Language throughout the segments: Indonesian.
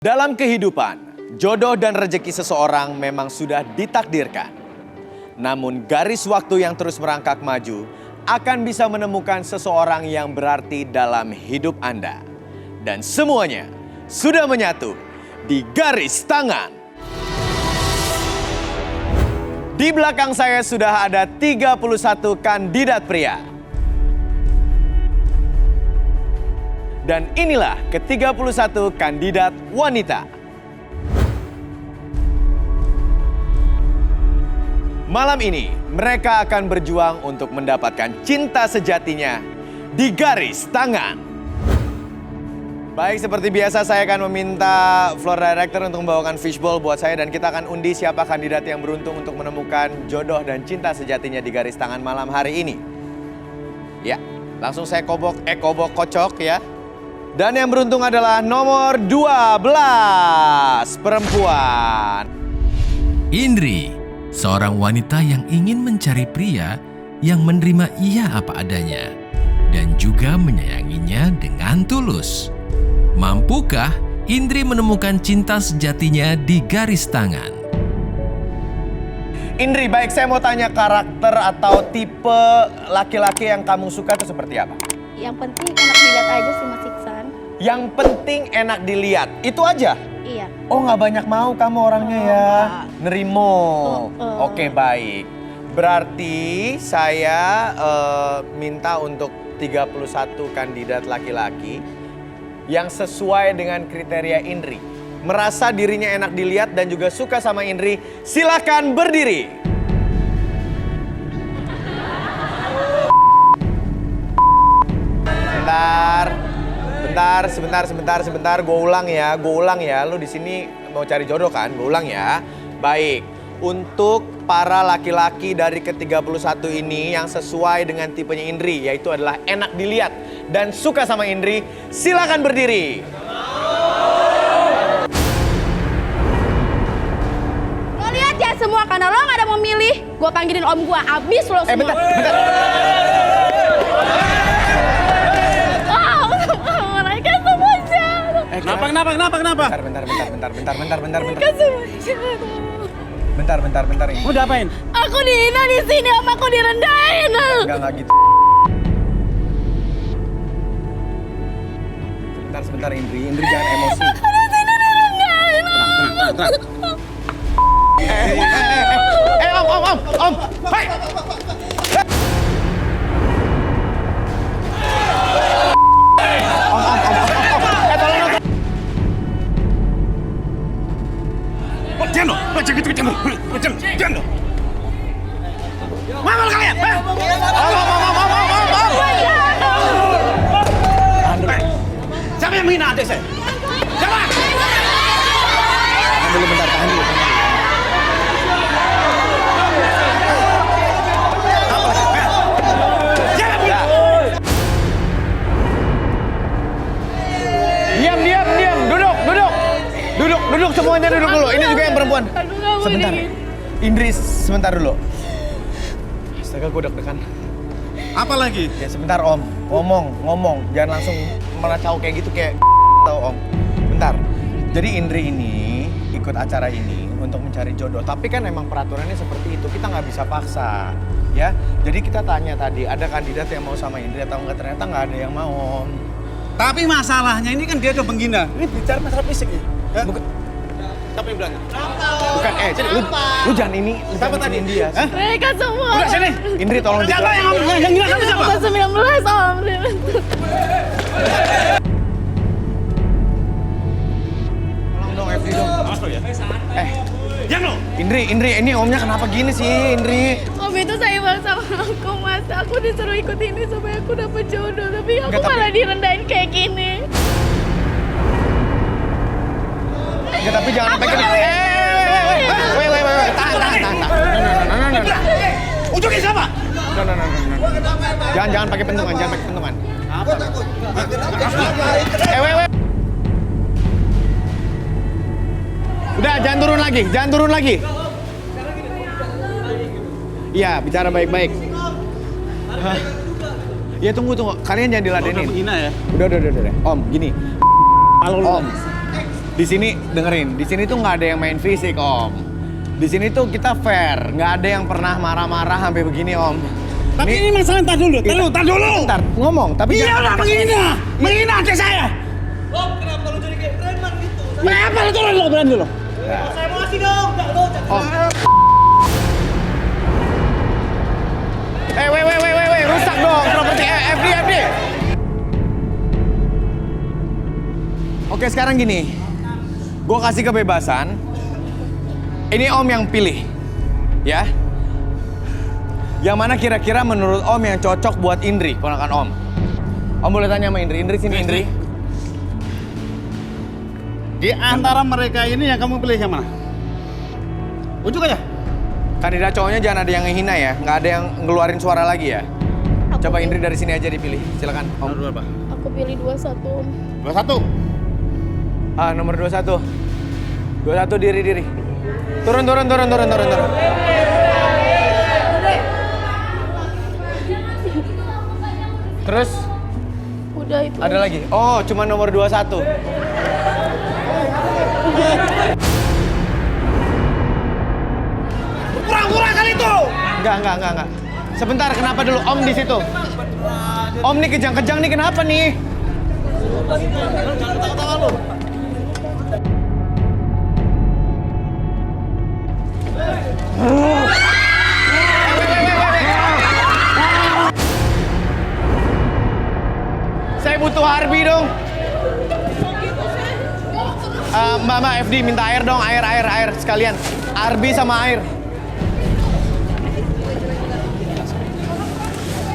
Dalam kehidupan, jodoh dan rezeki seseorang memang sudah ditakdirkan. Namun garis waktu yang terus merangkak maju akan bisa menemukan seseorang yang berarti dalam hidup Anda. Dan semuanya sudah menyatu di garis tangan. Di belakang saya sudah ada 31 kandidat pria. Dan inilah ke-31 kandidat wanita. Malam ini, mereka akan berjuang untuk mendapatkan cinta sejatinya di garis tangan. Baik, seperti biasa saya akan meminta floor director untuk membawakan fishbowl buat saya. Dan kita akan undi siapa kandidat yang beruntung untuk menemukan jodoh dan cinta sejatinya di garis tangan malam hari ini. Ya, langsung saya kocok ya. Dan yang beruntung adalah nomor 12, perempuan. Indri, seorang wanita yang ingin mencari pria yang menerima ia apa adanya dan juga menyayanginya dengan tulus. Mampukah Indri menemukan cinta sejatinya di garis tangan? Indri, baik, saya mau tanya karakter atau tipe laki-laki yang kamu suka itu seperti apa? Yang penting enak dilihat aja sih Mas Iksan. Yang penting enak dilihat, itu aja? Iya. Oh, nggak banyak mau kamu orangnya ya? Nerimo. Oke, baik. Berarti saya minta untuk 31 kandidat laki-laki yang sesuai dengan kriteria Indri. Merasa dirinya enak dilihat dan juga suka sama Indri, silakan berdiri. Sebentar, gue ulang ya. Lu di sini mau cari jodoh kan? Gue ulang ya. Baik, untuk para laki-laki dari ke-31 ini yang sesuai dengan tipenya Indri, yaitu adalah enak dilihat dan suka sama Indri, silakan berdiri. Lo lihat ya semua, karena lo gak ada mau milih. Gue panggilin om gue, abis lo semua. Bentar. Mereka semua jahat. Kenapa? Bentar. Mau diapain? Aku dihina di sini, om, aku direndahin. Enggak gitu. Sebentar Indri jangan emosi. Aku di sini direndahin. Tenang. Om. Hai. Jangan dong. Mana kalian? Siapa yang menghina adik saya? Siapa? Tahan dulu. Diam. Duduk semuanya, duduk dulu. Ini juga yang perempuan. Sebentar. Indri, sebentar dulu. Astaga, gue deg-degan. Apa lagi? Ya sebentar om, ngomong. Jangan langsung meracau kayak gitu kayak tau om. Bentar. Jadi Indri ini ikut acara ini untuk mencari jodoh. Tapi kan emang peraturannya seperti itu. Kita nggak bisa paksa. Ya, jadi kita tanya tadi, ada kandidat yang mau sama Indri atau enggak? Ternyata nggak ada yang mau om. Tapi masalahnya ini kan dia udah menghina. Ini bicara masalah fisik nih. Ya? Bukan. Siapa yang bilang? Bukan, lu jangan ini, lu Siapa jangan tadi? ini dia. Hah? Mereka semua. Udah sini. Indri tolong Siapa yang gila kamu siapa? Umur 19, om. Tolong dong, Evri dong. Awas lo ya. Diam lo. Indri, ini omnya kenapa gini sih, Indri? Om itu sayang banget sama aku, Mas. Aku disuruh ikut ini supaya aku dapet jodoh. Tapi aku Enggak, malah direndahin kayak gini. Enggak, tapi jangan sampai kena. Wait. Tahan. Ujungnya siapa? Jangan pakai pentungan. Apa? Wait. Udah, jangan turun lagi. Iya, bicara baik-baik. Ya tunggu. Kalian jangan diladenin. Udah menghina ya? Udah. Om, gini. Kalau Om, Di sini dengerin, di sini tuh nggak ada yang main fisik om. Di sini tuh kita fair, nggak ada yang pernah marah-marah sampai begini om. Tapi ini masalah entar dulu. Bentar, ngomong, tapi Iya jangan- udah menghina adik saya. Om, kenapa lu jadi kayak preman gitu? Kenapa lu turun lo berani lo? Saya mau kasih dong, enggak lo. Om. Weh, rusak dong properti FD. Oke, sekarang gini. Gue kasih kebebasan. Ini om yang pilih. Ya. Yang mana kira-kira menurut om yang cocok buat Indri, ponakan om? Om boleh tanya sama Indri. Indri sini, Indri. Di antara mereka ini yang kamu pilih yang mana? Ujuk aja. Kandidat cowoknya jangan ada yang ngehina ya. Nggak ada yang ngeluarin suara lagi ya. Coba Indri dari sini aja dipilih. Silakan, om. Nomor berapa? Aku pilih 21 Om. 21. Nomor 21. 21 diri. Turun. Terus Udah itu. ada lagi. Oh, cuma nomor 21. Kurang kali itu. Enggak. Sebentar, kenapa dulu om di situ? Om nih kejang-kejang nih kenapa nih? Saya butuh Harbi dong. Mbak FD minta air dong, air sekalian. Harbi sama air.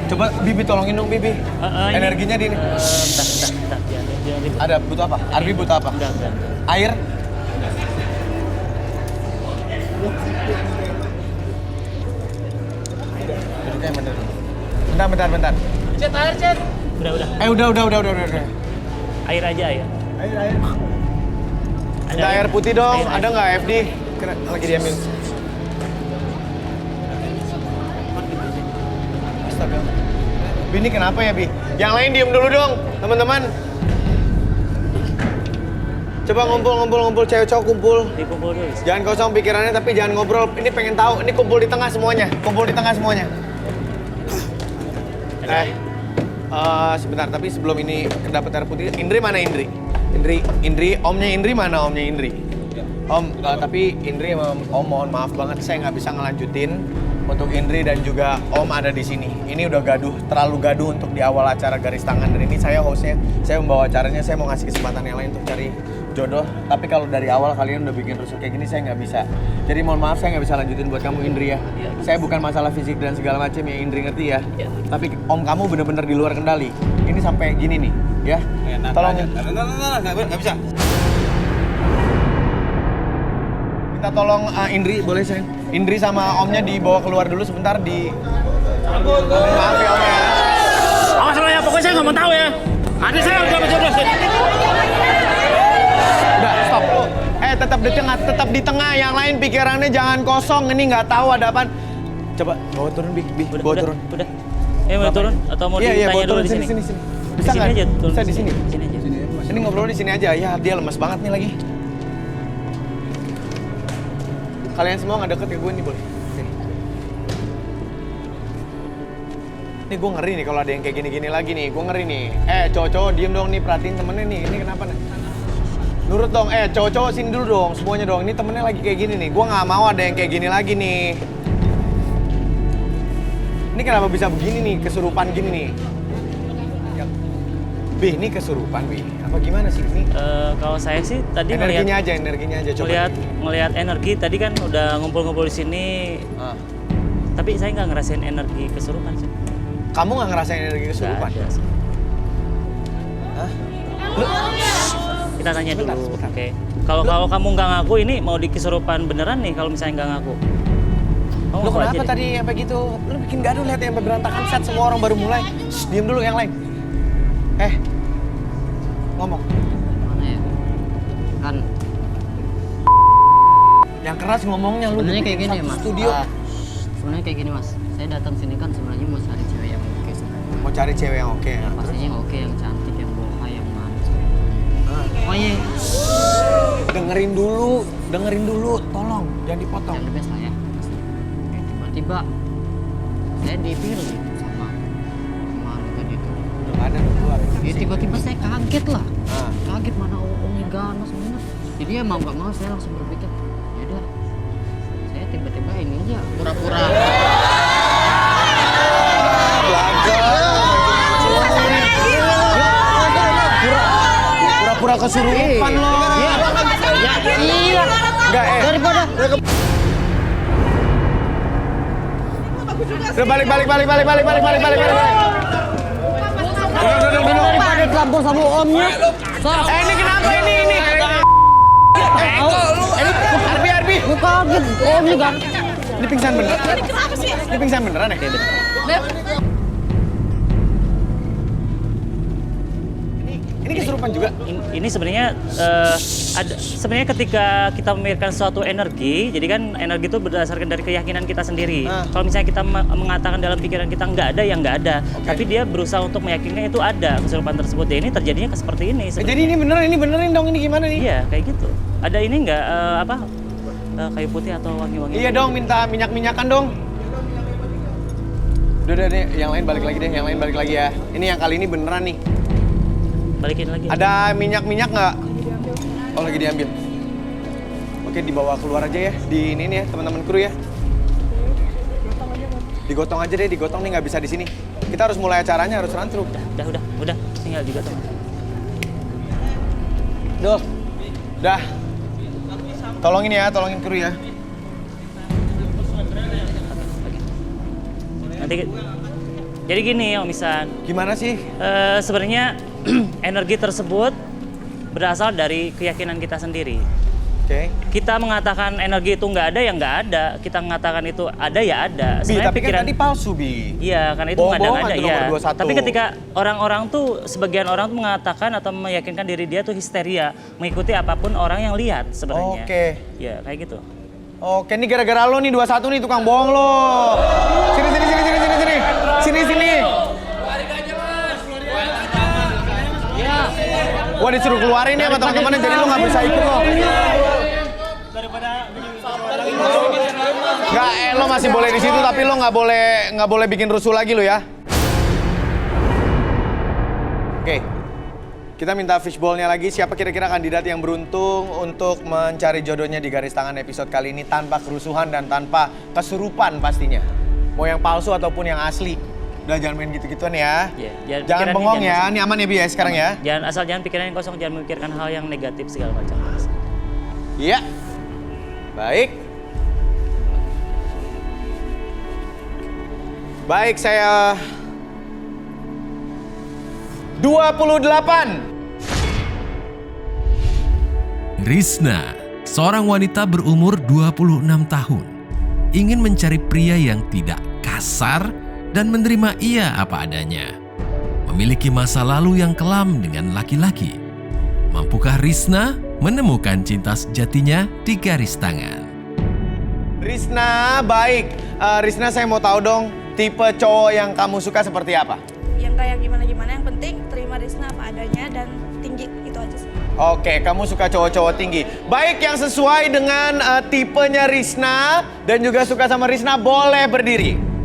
Coba Bibi tolongin dong Bibi. Energinya di ini. Ada butuh apa? Arbi butuh apa? Air? Duduknya yang bener. Bentar. Cet, air, Cet. Udah. Udah. Air aja, air. Minta air putih dong, ada nggak FD? Lagi diamin. Astaga. Bi, ini kenapa ya, Bi? Yang lain diem dulu dong, teman-teman. Coba ngumpul, cewek cowok kumpul. Dikumpul dulu. Jangan kosong pikirannya, tapi jangan ngobrol. Ini pengen tahu, ini kumpul di tengah semuanya. Sebentar, tapi sebelum ini dapat air putih, Indri mana Indri? Omnya Indri mana omnya Indri? Om, tapi Indri sama Om mohon maaf banget, saya nggak bisa ngelanjutin untuk Indri dan juga Om ada di sini. Ini udah terlalu gaduh untuk di awal acara Garis Tangan. Dan ini saya hostnya, saya membawa acaranya, saya mau ngasih kesempatan yang lain untuk cari jodoh. Tapi kalau dari awal kalian udah bikin rusuh kayak gini, saya nggak bisa. Jadi mohon maaf, saya nggak bisa lanjutin buat kamu Indri ya. Saya bukan masalah fisik dan segala macam ya, Indri ngerti ya. Tapi Om kamu bener-bener di luar kendali. Ini sampai gini nih, ya. Tolong. Nggak bisa. Minta tolong Indri, boleh saya? Indri sama Omnya dibawa keluar dulu sebentar di... Maaf ya Om ya. Awas lo ya, pokoknya saya nggak mau tahu ya. Adik saya udah berjodoh. Udah, stop. Tetap di tengah. Yang lain pikirannya jangan kosong. Ini nggak tahu ada apaan. Coba bawa turun, Bi. Bawa turun. Udah. Mau turun atau mau Iya, ditanya bawa dulu turun di sini? sini. Di Bisa sini nggak? aja, turun Bisa di sini. Sini aja. Ini ngobrol di sini aja. Ya, dia lemas banget nih lagi. Kalian semua nggak deket ke gue nih, boleh? Sini. Nih gue ngeri nih kalau ada yang kayak gini-gini lagi nih. Gue ngeri nih. Cowok-cowok diem dong nih, perhatiin temennya nih. Ini kenapa nih? Nurut dong. Cowok-cowok sini dulu dong. Semuanya dong. Ini temennya lagi kayak gini nih. Gue nggak mau ada yang kayak gini lagi nih. Ini kenapa bisa begini nih? Kesurupan gini nih. Bi, ini kesurupan, Bi. Apa gimana sih ini? Kalau saya sih tadi Energinya aja coba. ngelihat energi tadi kan udah ngumpul-ngumpul di sini. Tapi saya nggak ngerasain energi kesurupan sih. Kamu nggak ngerasain energi kesurupan? Nggak ada sih. Hah? Kita tanya dulu. Sebentar. Oke. Kalau kamu nggak ngaku ini mau di kesurupan beneran nih kalau misalnya nggak ngaku. Kamu Lu ngaku aja kenapa deh. tadi sampai gitu? Lu bikin gaduh, lihat yang berantakan, set semua orang baru mulai. Shh, diem dulu yang lain. Ngomong. Mana ya? Kan Yang keras ngomongnya lu. sebenarnya kayak gini Satu mas. Studio. Sebenarnya kayak gini mas. Saya datang sini kan sebenarnya mau cari cewek yang oke sebenarnya. Mau cari cewek yang oke. Pastinya yang oke, yang cantik, yang boha, yang manis. Pokoknya Dengerin dulu, tolong jangan dipotong. yang lebih saya. Oke, tiba-tiba saya dipilih sama anu tadi itu. Udah ada keluar. Ya tiba-tiba saya kaget lah. Ah. Kaget mana Om ganas bener. Jadi ya mau nggak mau saya langsung berpikir, ya udah. Saya tiba-tiba ini aja pura-pura. Pura-pura kesurupan lo. Iya. Iya. Enggak, Daripada Udah balik. daripada campur sama omnya. Ini kenapa ini? Arbi. Gue kaget omnya kan. Ini pingsan beneran. Ini pingsan beneran ya? Ini kesurupan juga. Ini sebenarnya sebenarnya ketika kita memikirkan suatu energi, jadi kan energi itu berdasarkan dari keyakinan kita sendiri. Kalau misalnya kita mengatakan dalam pikiran kita nggak ada, ya nggak ada. Tapi dia berusaha untuk meyakinkan itu ada kesurupan tersebut. Dan ini terjadinya seperti ini. Jadi ini benerin dong, ini gimana nih? Iya, kayak gitu. Ada ini nggak kayu putih atau wangi-wangi? Iya dong, minta minyak-minyakan dong. Udah deh, yang lain balik lagi ya. Ini yang kali ini beneran nih. Balikin lagi. Ada minyak nggak? Oh, lagi diambil. Oke, dibawa keluar aja ya. Di ini nih ya, teman-teman kru ya. Digotong aja deh, digotong nih, nggak bisa di sini. Kita harus mulai acaranya, harus run through. Udah, tinggal juga teman. Udah. Tolongin kru ya. Nanti jadi gini Om Isan. Gimana sih? Sebenarnya energi tersebut berasal dari keyakinan kita sendiri. Oke. Kita mengatakan energi itu nggak ada, ya nggak ada. Kita mengatakan itu ada, ya ada. Bi, tapi kan tadi palsu, Bi. Iya, karena itu Bohong-bohongan nggak tuh ada, nomor ya. 21. Tapi ketika orang-orang tuh, sebagian orang tuh mengatakan atau meyakinkan diri dia tuh histeria, mengikuti apapun orang yang lihat sebenarnya. Oke. Ya, kayak gitu. Oke, ini gara-gara lo nih 21 nih tukang bohong lo. Sini. Gua disuruh keluarin ya sama teman-temannya, jadi lo nggak bisa ikut lo. Nggak, lo masih boleh di situ, tapi lo nggak boleh bikin rusuh lagi lo ya. Oke, kita minta fishball-nya lagi. Siapa kira-kira kandidat yang beruntung untuk mencari jodohnya di garis tangan episode kali ini tanpa kerusuhan dan tanpa kesurupan pastinya. Mau yang palsu ataupun yang asli. Udah jangan main gitu-gituan ya. Iya, Jangan bengong ya. Ini aman ya Bi ya sekarang ya. Jangan pikiran yang kosong, jangan memikirkan hal yang negatif segala macam. Iya. Baik. Baik, saya 28. Rizna, seorang wanita berumur 26 tahun, ingin mencari pria yang tidak kasar dan menerima ia apa adanya. Memiliki masa lalu yang kelam dengan laki-laki. Mampukah Rizna menemukan cinta sejatinya di garis tangan? Rizna, baik. Rizna, saya mau tahu dong, tipe cowok yang kamu suka seperti apa? Yang kayak gimana-gimana, yang penting terima Rizna apa adanya dan tinggi, itu aja sih. Oke, kamu suka cowok-cowok tinggi. Baik, yang sesuai dengan tipenya Rizna dan juga suka sama Rizna boleh berdiri.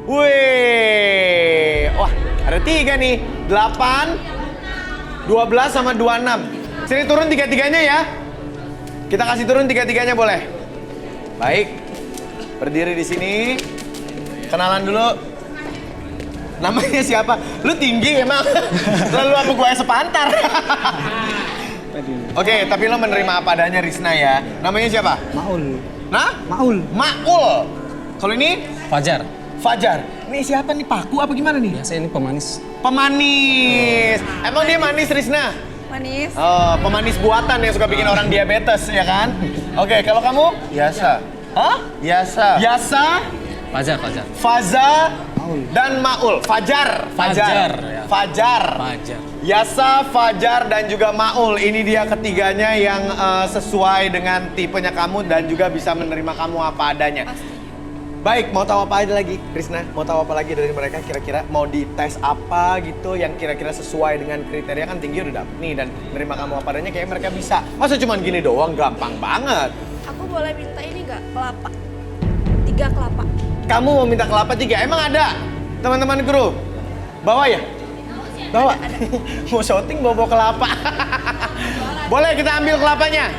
Wih, wah ada 3 nih, 8, 12 sama 26. Sini turun 3-3-nya ya. Kita kasih turun 3-3-nya boleh. Baik, berdiri di sini. Kenalan dulu. Namanya siapa? Lu tinggi emang. Lalu apa gue sepantar? Oke, tapi lo menerima apa adanya Rizna ya. Namanya siapa? Maul. Nah? Maul. Maul. Kalau ini? Fajar. Fajar. Ini siapa nih? Paku apa gimana nih? Biasa ini pemanis. Pemanis. Emang dia manis Rizna? Manis. Oh, pemanis buatan yang suka bikin orang diabetes ya kan? Oke, kalau kamu? Yasa. Hah? Yasa. Yasa, Fajar. Faza, dan Maul. Fajar. Fajar, ya. Fajar. Yasa, Fajar, dan juga Maul. Ini dia ketiganya yang sesuai dengan tipenya kamu dan juga bisa menerima kamu apa adanya. Baik, mau tahu apa aja lagi, Risna? Mau tahu apa lagi dari mereka kira-kira? Mau dites apa gitu yang kira-kira sesuai dengan kriteria? Kan tinggi udah dapet nih dan nerima kamu apa adanya kayak mereka bisa. Masa cuma gini doang? Gampang banget. Aku boleh minta ini nggak? Kelapa. 3 kelapa. Kamu mau minta kelapa 3? Emang ada? Teman-teman kru? Bawa ya? Bawa? Mau syuting bawa kelapa? Boleh kita ambil kelapanya?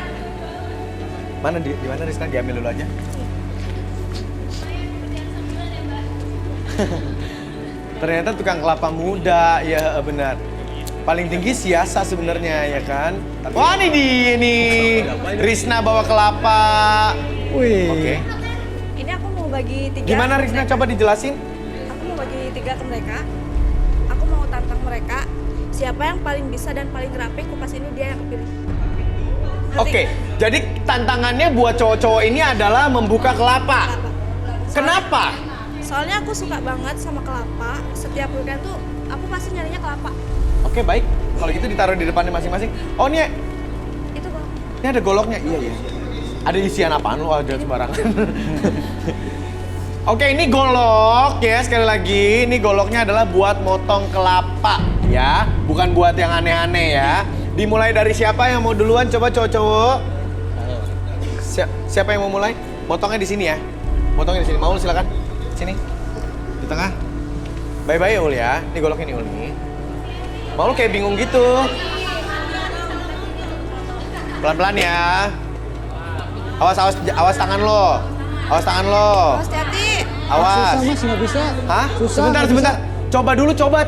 Mana di mana Rizka? Diambil dulu aja. Ternyata tukang kelapa muda, ya benar. Paling tinggi siasa sebenarnya ya kan. Wah ini dia nih, Risna bawa kelapa. Wih. Oke. Ini aku mau bagi 3. Gimana Risna? Coba dijelasin. Aku mau bagi 3 ke mereka. Aku mau tantang mereka. Siapa yang paling bisa dan paling rapi, kupas ini dia yang kepilih. Nanti. Oke, jadi tantangannya buat cowok-cowok ini adalah membuka kelapa. Kenapa? Soalnya aku suka banget sama kelapa. Setiap weekend tuh aku pasti nyarinya kelapa. Oke, baik. Kalau gitu ditaruh di depannya masing-masing. Oh, ini Itu kok. ini ada goloknya. Iya, iya. Ada isian apaan lu? Ada sembarangan. Oke, ini golok ya. Sekali lagi, ini goloknya adalah buat motong kelapa ya. Bukan buat yang aneh-aneh ya. Dimulai dari siapa yang mau duluan? Coba cowok-cowok. Siapa yang mau mulai? Motongnya di sini ya. Motongnya di sini. Maul silakan. Sini. Di tengah. Bye-bye ya Ul ya. Ini goloknya nih Ul nih. Maul kayak bingung gitu. Pelan-pelan ya. Awas tangan lo. Awas tangan lo. Awas hati. Awas. Susah mas, nggak bisa. Hah? Susah, Sebentar, nggak sebentar. Coba dulu, coba.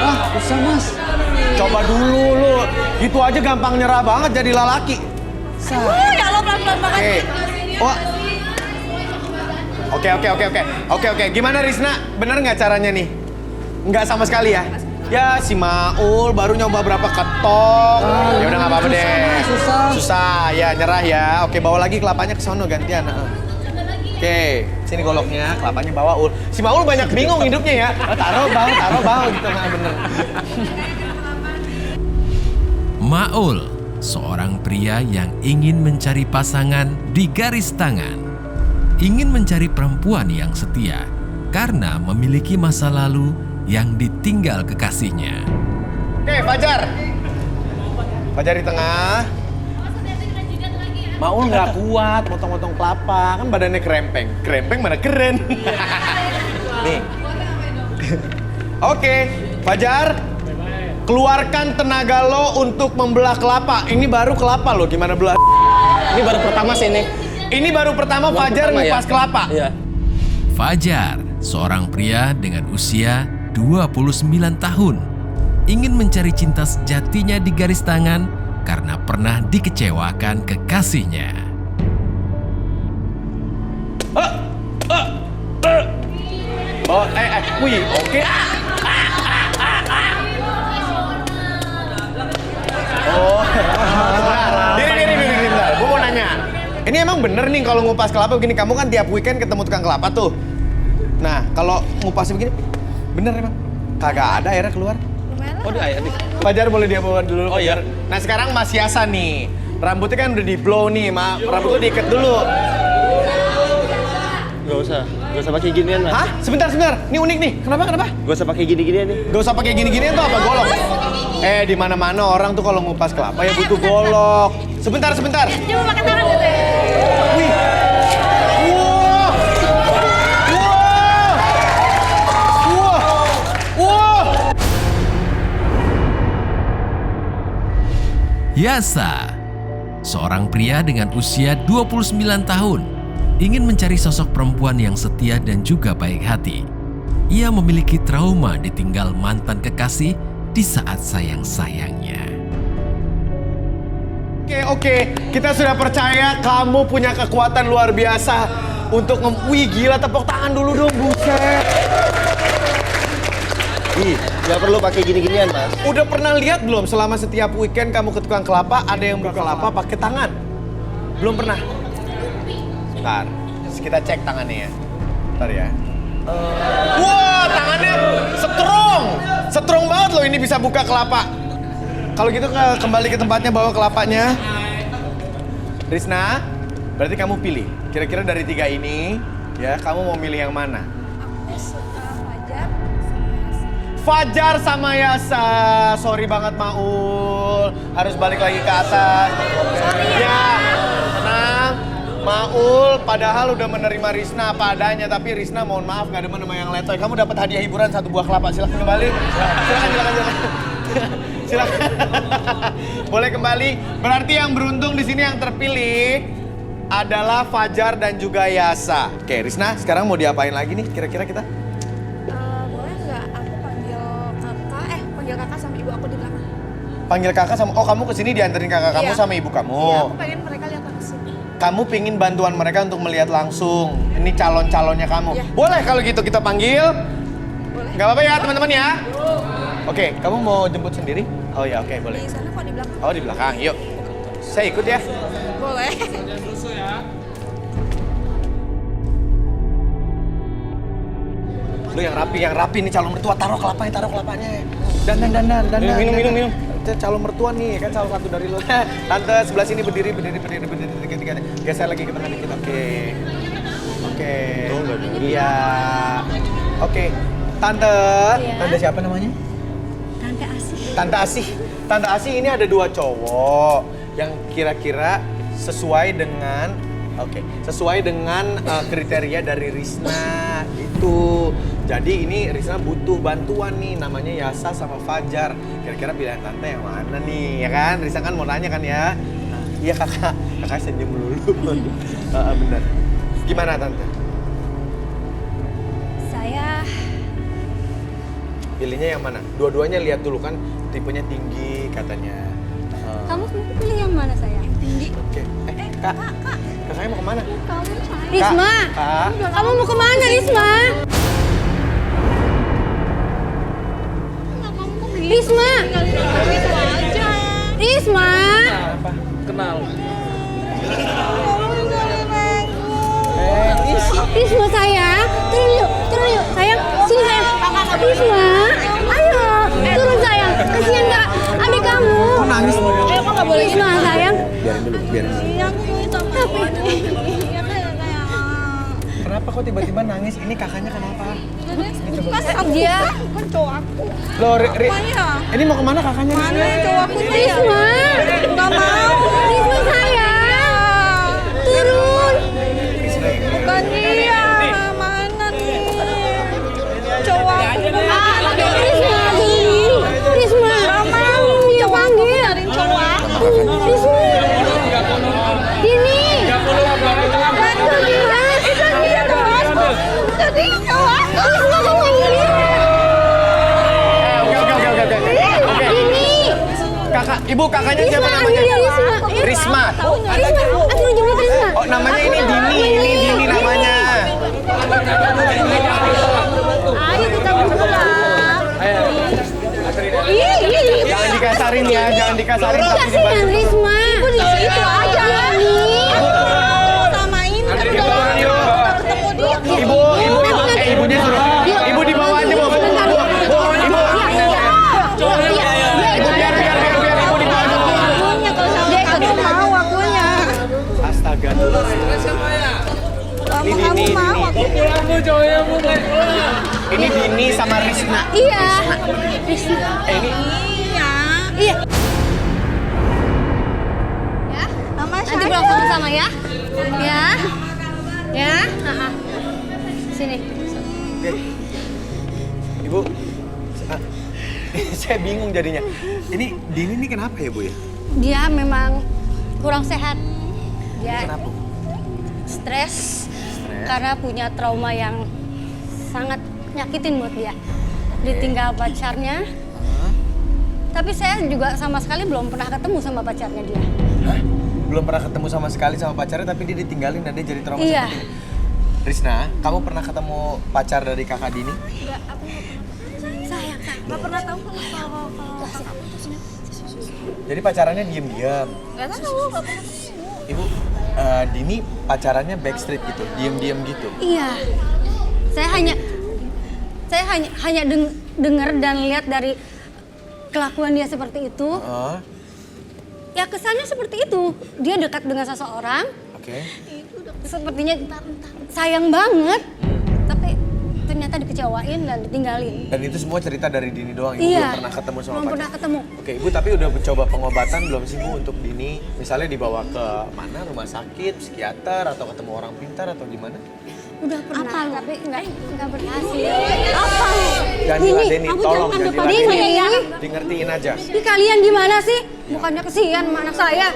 Ah, susah mas. Coba dulu lu. Gitu aja gampang nyerah banget jadi lelaki. Ya Allah pelan-pelan banget. Oke. Oke. Gimana Risna? Bener nggak caranya nih? Nggak sama sekali ya? Ya si Maul baru nyoba berapa ketok. Ya udah nggak apa-apa deh. Susah. Ya nyerah ya. Oke, bawa lagi kelapanya ke sono gantian. Oke, sini goloknya, kelapanya bawa Ul. Si Maul banyak bingung hidupnya ya. Taruh bang gitu nggak bener. Maul, seorang pria yang ingin mencari pasangan di garis tangan. Ingin mencari perempuan yang setia karena memiliki masa lalu yang ditinggal kekasihnya. Oke, Fajar. Fajar di tengah. Maul nggak kuat motong-motong kelapa, kan badannya kerempeng. Kerempeng mana keren. Nih. Oke, Fajar. Keluarkan tenaga lo untuk membelah kelapa. Ini baru kelapa lo, gimana belah? Ini baru pertama sih ini. Ini baru pertama Fajar ngupas kelapa. Iya. Fajar, seorang pria dengan usia 29 tahun, ingin mencari cinta sejatinya di garis tangan karena pernah dikecewakan kekasihnya. Oh, wih, oke. Oh, diri, bentar. Gue mau nanya. Ini emang bener nih kalau ngupas kelapa begini, kamu kan tiap weekend ketemu tukang kelapa tuh. Nah, kalau ngupasnya begini, bener emang? Kagak ada airnya keluar. Lumayan lah. Oh, di air nih. Fajar boleh dia bawa dulu. Oh, iya. Nah sekarang Mas Yasa nih, rambutnya kan udah di blow nih, rambutnya diikat dulu. Gak usah pakai ginian mas. Hah? Sebentar. Ini unik nih. Kenapa? Gak usah pakai gini-ginian nih. Gak usah pakai gini-ginian tuh apa golok? Di mana-mana orang tuh kalau ngupas kelapa ya butuh golok. Sebentar. Coba pakai tangan gitu ya. Wih. Wow. Yasa, seorang pria dengan usia 29 tahun, ingin mencari sosok perempuan yang setia dan juga baik hati. Ia memiliki trauma ditinggal mantan kekasih di saat sayang-sayangnya. Oke. Kita sudah percaya kamu punya kekuatan luar biasa untuk wih gila, tepuk tangan dulu dong, buset. Ih, gak perlu pakai gini-ginian mas. Udah pernah lihat belum selama setiap weekend kamu ke tukang kelapa ada yang buka kelapa pakai tangan? Belum pernah? Bentar, kita cek tangannya ya. Bentar ya. Wah, tangannya strong banget loh ini bisa buka kelapa. Kalau gitu kembali ke tempatnya, bawa kelapanya. Risna, berarti kamu pilih. Kira-kira dari 3 ini, ya kamu mau milih yang mana? Aku suka Fajar sama Yasa. Fajar sama Yasa. Sorry banget Maul. Harus balik lagi ke atas. Sorry ya. Tenang. Maul padahal udah menerima Risna apa adanya. Tapi Risna mohon maaf gak demen sama yang letoy. Kamu dapat hadiah hiburan 1 buah kelapa. Silahkan kembali. Silakan. Silakan. Boleh kembali. Berarti yang beruntung di sini yang terpilih adalah Fajar dan juga Yasa. Oke Risna sekarang mau diapain lagi nih kira-kira kita? Boleh nggak aku panggil kakak sama ibu aku di belakang? Panggil kakak sama, oh kamu kesini dianterin kakak kamu Iya. sama ibu kamu. Iya, aku pengen mereka lihat langsung. Kamu pingin bantuan mereka untuk melihat langsung. Ini calon-calonnya kamu. Iya. Boleh kalau gitu kita panggil. Boleh? Nggak apa-apa ya teman-teman ya. Oke, kamu mau jemput sendiri? Oh ya oke boleh. Di sana kok di belakang? Oh di belakang, yuk. Saya ikut ya. Boleh. Lu yang rapi nih calon mertua, taruh kelapanya. Dan. Minum. Itu calon mertua nih, kan salah satu dari lu. Tante sebelah sini berdiri. Geser lagi ke tengah dikit, oke. Iya. Oke. Tante siapa namanya? Tante Asih ini ada 2 cowok yang kira-kira sesuai dengan kriteria dari Risna gitu. Jadi ini Risna butuh bantuan nih, namanya Yasa sama Fajar. Kira-kira pilihan tante yang mana nih, ya kan? Risna kan mau nanya kan ya? Nah, iya kakak senyum dulu. Bener. Gimana tante? Saya Pilihnya yang mana? Dua-duanya lihat dulu kan, tipenya tinggi katanya. Kamu pilih yang mana sayang? tinggi. Oke. Kak. Kakaknya mau kemana? Risma, Kak. kamu mau kemana Risma? Risma, Risma, Kenal. Risma sayang, turun yuk, sayang, sini sayang. Risma, ayo, turun sayang, kasihan nggak adik kamu? Kok nangis? Risma sayang. Biarin dulu. Kenapa kok tiba-tiba nangis? Ini kakaknya kenapa? Dia, Kan cowok aku. Loh, Mana? ini mau kemana kakaknya? Mana cowok aku dia? Risma, Gak mau. Risma sayang, turun. Bukan dia. Mana nih? Cowok aku. Risma, Risma, dia panggil. Nyariin cowok aku. Risma, Dini, bantu dia. Itu dia cowok aku. Jadi cowok aku. Risma kamu panggil. Oke. Dini, Kakak, ibu kakaknya siapa Risma, namanya? panggil dia Risma. Risma. Risma, aku jemput Risma. Oh, namanya ini Dini namanya. Ayo kita pulang. Jangan dikasarin ya, jangan dikasarin tapi Kasihan dibantu. Risma. Ibu di situ aja. Sama ini. Kan Ibu, udah yuk. ketemu dia. Ibu, ibunya suruh. Ibu di bawah aja, Bu. Bu, ibu. Biar ibu di bawah. Aku mau akunya. Astaga. Kamu mau aku. Ini Dini sama Risma. Iya. Risma. Ini Iya. Iya. Ya. Nama Nanti saya. pulang sama-sama ya. Ya. Ya. Sini. Oke. Ibu, saya bingung jadinya. Ini Dini ini kenapa ya, Bu ya? Dia memang kurang sehat. Dia Kenapa? stres karena punya trauma yang sangat nyakitin buat dia. Ditinggal pacarnya. Tapi saya juga sama sekali belum pernah ketemu sama pacarnya dia. Hah? Belum pernah ketemu sama sekali sama pacarnya tapi dia ditinggalin dan dia jadi trauma Iya. seperti ini. Risna, kamu pernah ketemu pacar dari kakak Dini? Sayang. Gak pernah tahu kalau Jadi pacarannya diem-diem. Gak tahu, gak pernah. Ibu, Dini pacarannya backstreet gitu, diem-diem gitu. Iya. Saya hanya dengar dan lihat dari kelakuan dia seperti itu. Ya kesannya seperti itu. Dia dekat dengan seseorang, Oke. sepertinya sayang banget. Tapi ternyata dikecewain dan ditinggalin. Dan itu semua cerita dari Dini doang, Ibu Iya. belum pernah ketemu sama Belum pernah pacar? ketemu. Oke, Ibu tapi udah coba pengobatan belum sih Bu untuk Dini? Misalnya dibawa ke mana, rumah sakit, psikiater, atau ketemu orang pintar, atau gimana? Udah pernah, tapi nggak berhasil. Apa? Jangan Deni, tolong jangan Dini, Deni. Ngertiin aja. Ini kalian gimana sih? Bukannya kesian sama anak saya.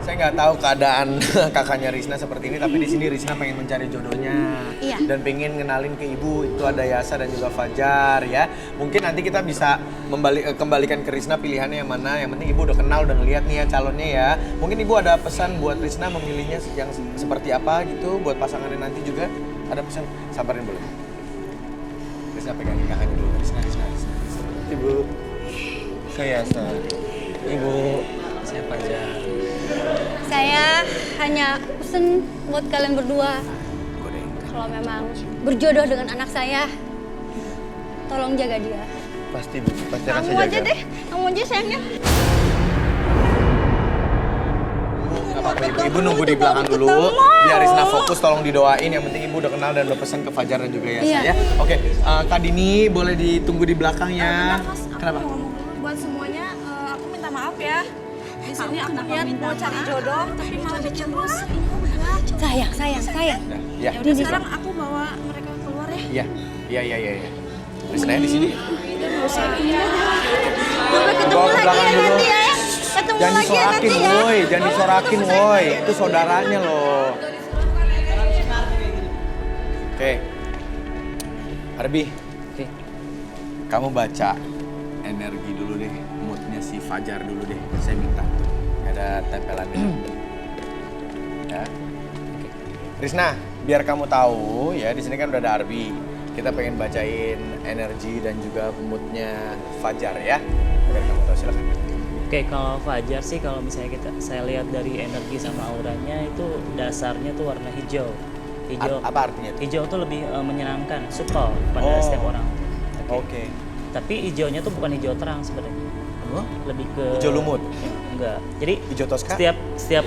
Saya nggak tahu keadaan kakaknya Risna seperti ini, tapi di sini Risna pengen mencari jodohnya. Iya. Dan pengen ngenalin ke Ibu, itu ada Yasa dan juga Fajar ya. Mungkin nanti kita bisa kembalikan ke Risna pilihannya yang mana. Yang penting Ibu udah kenal, udah ngeliat nih ya calonnya ya. Mungkin Ibu ada pesan buat Risna memilihnya yang seperti apa gitu, buat pasangannya nanti juga. Ada pesan, sabarin boleh. Risna pegangin kakaknya dulu, Risna. Ibu, saya Yasa. Ibu, saya Fajar. Saya hanya pesen buat kalian berdua. Kalau memang berjodoh dengan anak saya, tolong jaga dia. Pasti Bu, pasti akan Kamu saya aja jaga. deh, kamu aja sayangnya. Gak apa-apa, Ibu nunggu di belakang dulu. Biar Risna fokus, tolong didoain. Yang penting Ibu udah kenal dan udah pesan ke Fajar dan juga Yasa Iya. ya. Oke, Kak Dini boleh ditunggu di belakang ya. Mas, aku Kenapa? mau ngomong dulu buat semuanya. Aku minta maaf ya. Di sini aku niat mau cari jodoh, tapi malah terus. Sayang. Ya, Ya udah sekarang aku bawa mereka keluar ya. iya. Risna di sini. Sampai ketemu Bawa ke lagi belakang ya dulu. nanti ya. Ketemu Jangan lagi ya disorakin, nanti ya. woi. Jangan disorakin, woi. Itu saudaranya loh. Oke. Arbi, Oke. kamu baca energi dulu deh. Moodnya si Fajar dulu deh. Saya minta. Ada tempelannya. Ya. Risna, biar kamu tahu ya, di sini kan udah ada Arbi. Kita pengen bacain energi dan juga moodnya Fajar ya. Biar kamu tahu, silakan. Oke, kalau Fajar sih kalau misalnya saya lihat dari energi sama auranya itu dasarnya tuh warna hijau. Hijau. Apa artinya itu? Hijau tuh lebih menyenangkan, supel pada Oh. setiap orang. Oke. Tapi hijaunya tuh bukan hijau terang sebenarnya. Oh, Lebih ke hijau lumut? Enggak. Jadi Hijau Tosca? setiap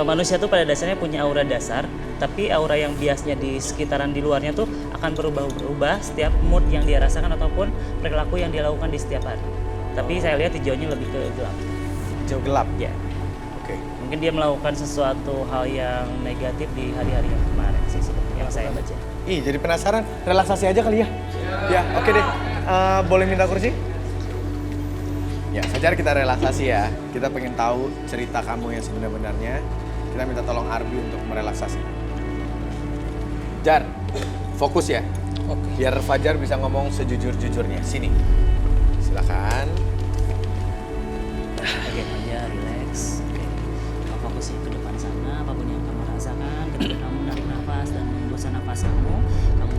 manusia tuh pada dasarnya punya aura dasar, tapi aura yang biasnya di sekitaran di luarnya tuh akan berubah-ubah setiap mood yang dia rasakan ataupun perilaku yang dia lakukan di setiap hari. Tapi saya lihat hijaunya lebih ke gelap. Hijau gelap. Ya. Oke. Mungkin dia melakukan sesuatu hal yang negatif di hari-hari yang kemarin sih seperti yang saya baca. Ih, jadi penasaran. Relaksasi aja kali ya? Ya, oke deh. Boleh minta kursi? Ya, Fajar kita relaksasi ya. Kita pengen tahu cerita kamu yang sebenarnya. Kita minta tolong Arbi untuk merelaksasi. Jar, fokus ya. Oke. Biar Fajar bisa ngomong sejujur-jujurnya. Sini. Silakan. Oke, aja relax. Oke. Kamu fokus ke depan sana, apapun yang kamu rasakan, ketika kamu menarik nafas dan menghembuskan nafas kamu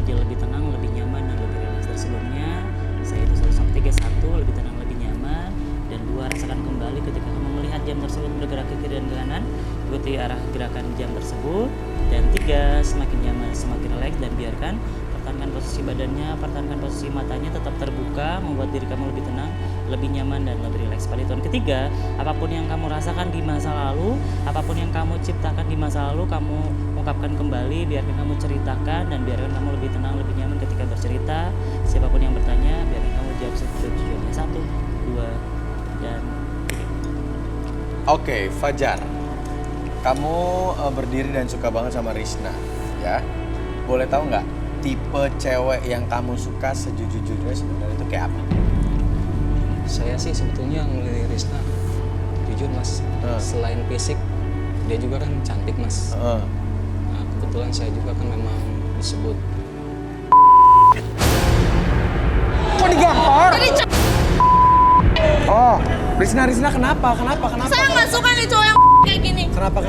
jadi lebih tenang, lebih nyaman dan lebih rileks dari sebelumnya. Saya itu 1 sampai 3, 1 lebih tenang, lebih nyaman, dan 2 rasakan kembali ketika kamu melihat jam tersebut bergerak ke kiri dan ke kanan, ikuti arah gerakan jam tersebut, dan 3 semakin nyaman, semakin rileks, dan biarkan pertahankan posisi badannya, pertahankan posisi matanya tetap terbuka, membuat diri kamu lebih tenang, lebih nyaman dan lebih rileks. Paliton ketiga, apapun yang kamu rasakan di masa lalu, apapun yang kamu ciptakan di masa lalu, kamu ungkapkan kembali, biarkan kamu ceritakan dan biarkan kamu lebih tenang, lebih nyaman ketika bercerita. Siapapun yang bertanya, biarkan kamu jawab sejujurnya. 1, 2, dan 3. Oke, Fajar. Kamu berdiri dan suka banget sama Risna, ya. Boleh tahu nggak tipe cewek yang kamu suka sejujurnya sebenarnya itu kayak apa? Saya sih sebetulnya ngelirik Risna, jujur Mas, selain fisik, dia juga kan cantik Mas. Nah, kebetulan saya juga kan memang disebut. Kok digampar? Oh, Risna kenapa? Saya nggak suka nih cowok yang kayak gini. Kenapa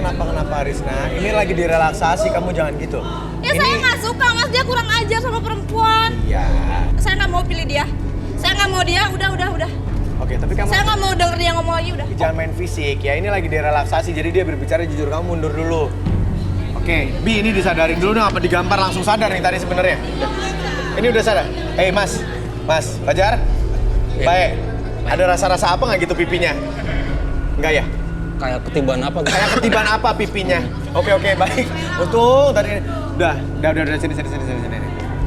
Risna? Ini lagi direlaksasi, kamu jangan gitu. Ya saya nggak suka mas, dia kurang ajar sama perempuan. Iya. Saya nggak mau pilih dia. Saya nggak mau dia, udah. Oke, tapi kamu Saya nggak mau denger dia ngomong lagi, udah. jangan main fisik ya. Ini lagi direlaksasi, jadi dia berbicara jujur, kamu mundur dulu. Oke, Bi ini disadarin dulu dong, apa digampar langsung sadar nih tadi sebenarnya. Ini udah sadar. Mas, Fajar, baik. Ada rasa-rasa apa nggak gitu pipinya? Enggak ya? Kayak ketiban apa gitu. Kayak ketiban apa pipinya? Oke, baik. Untung tadi udah sini.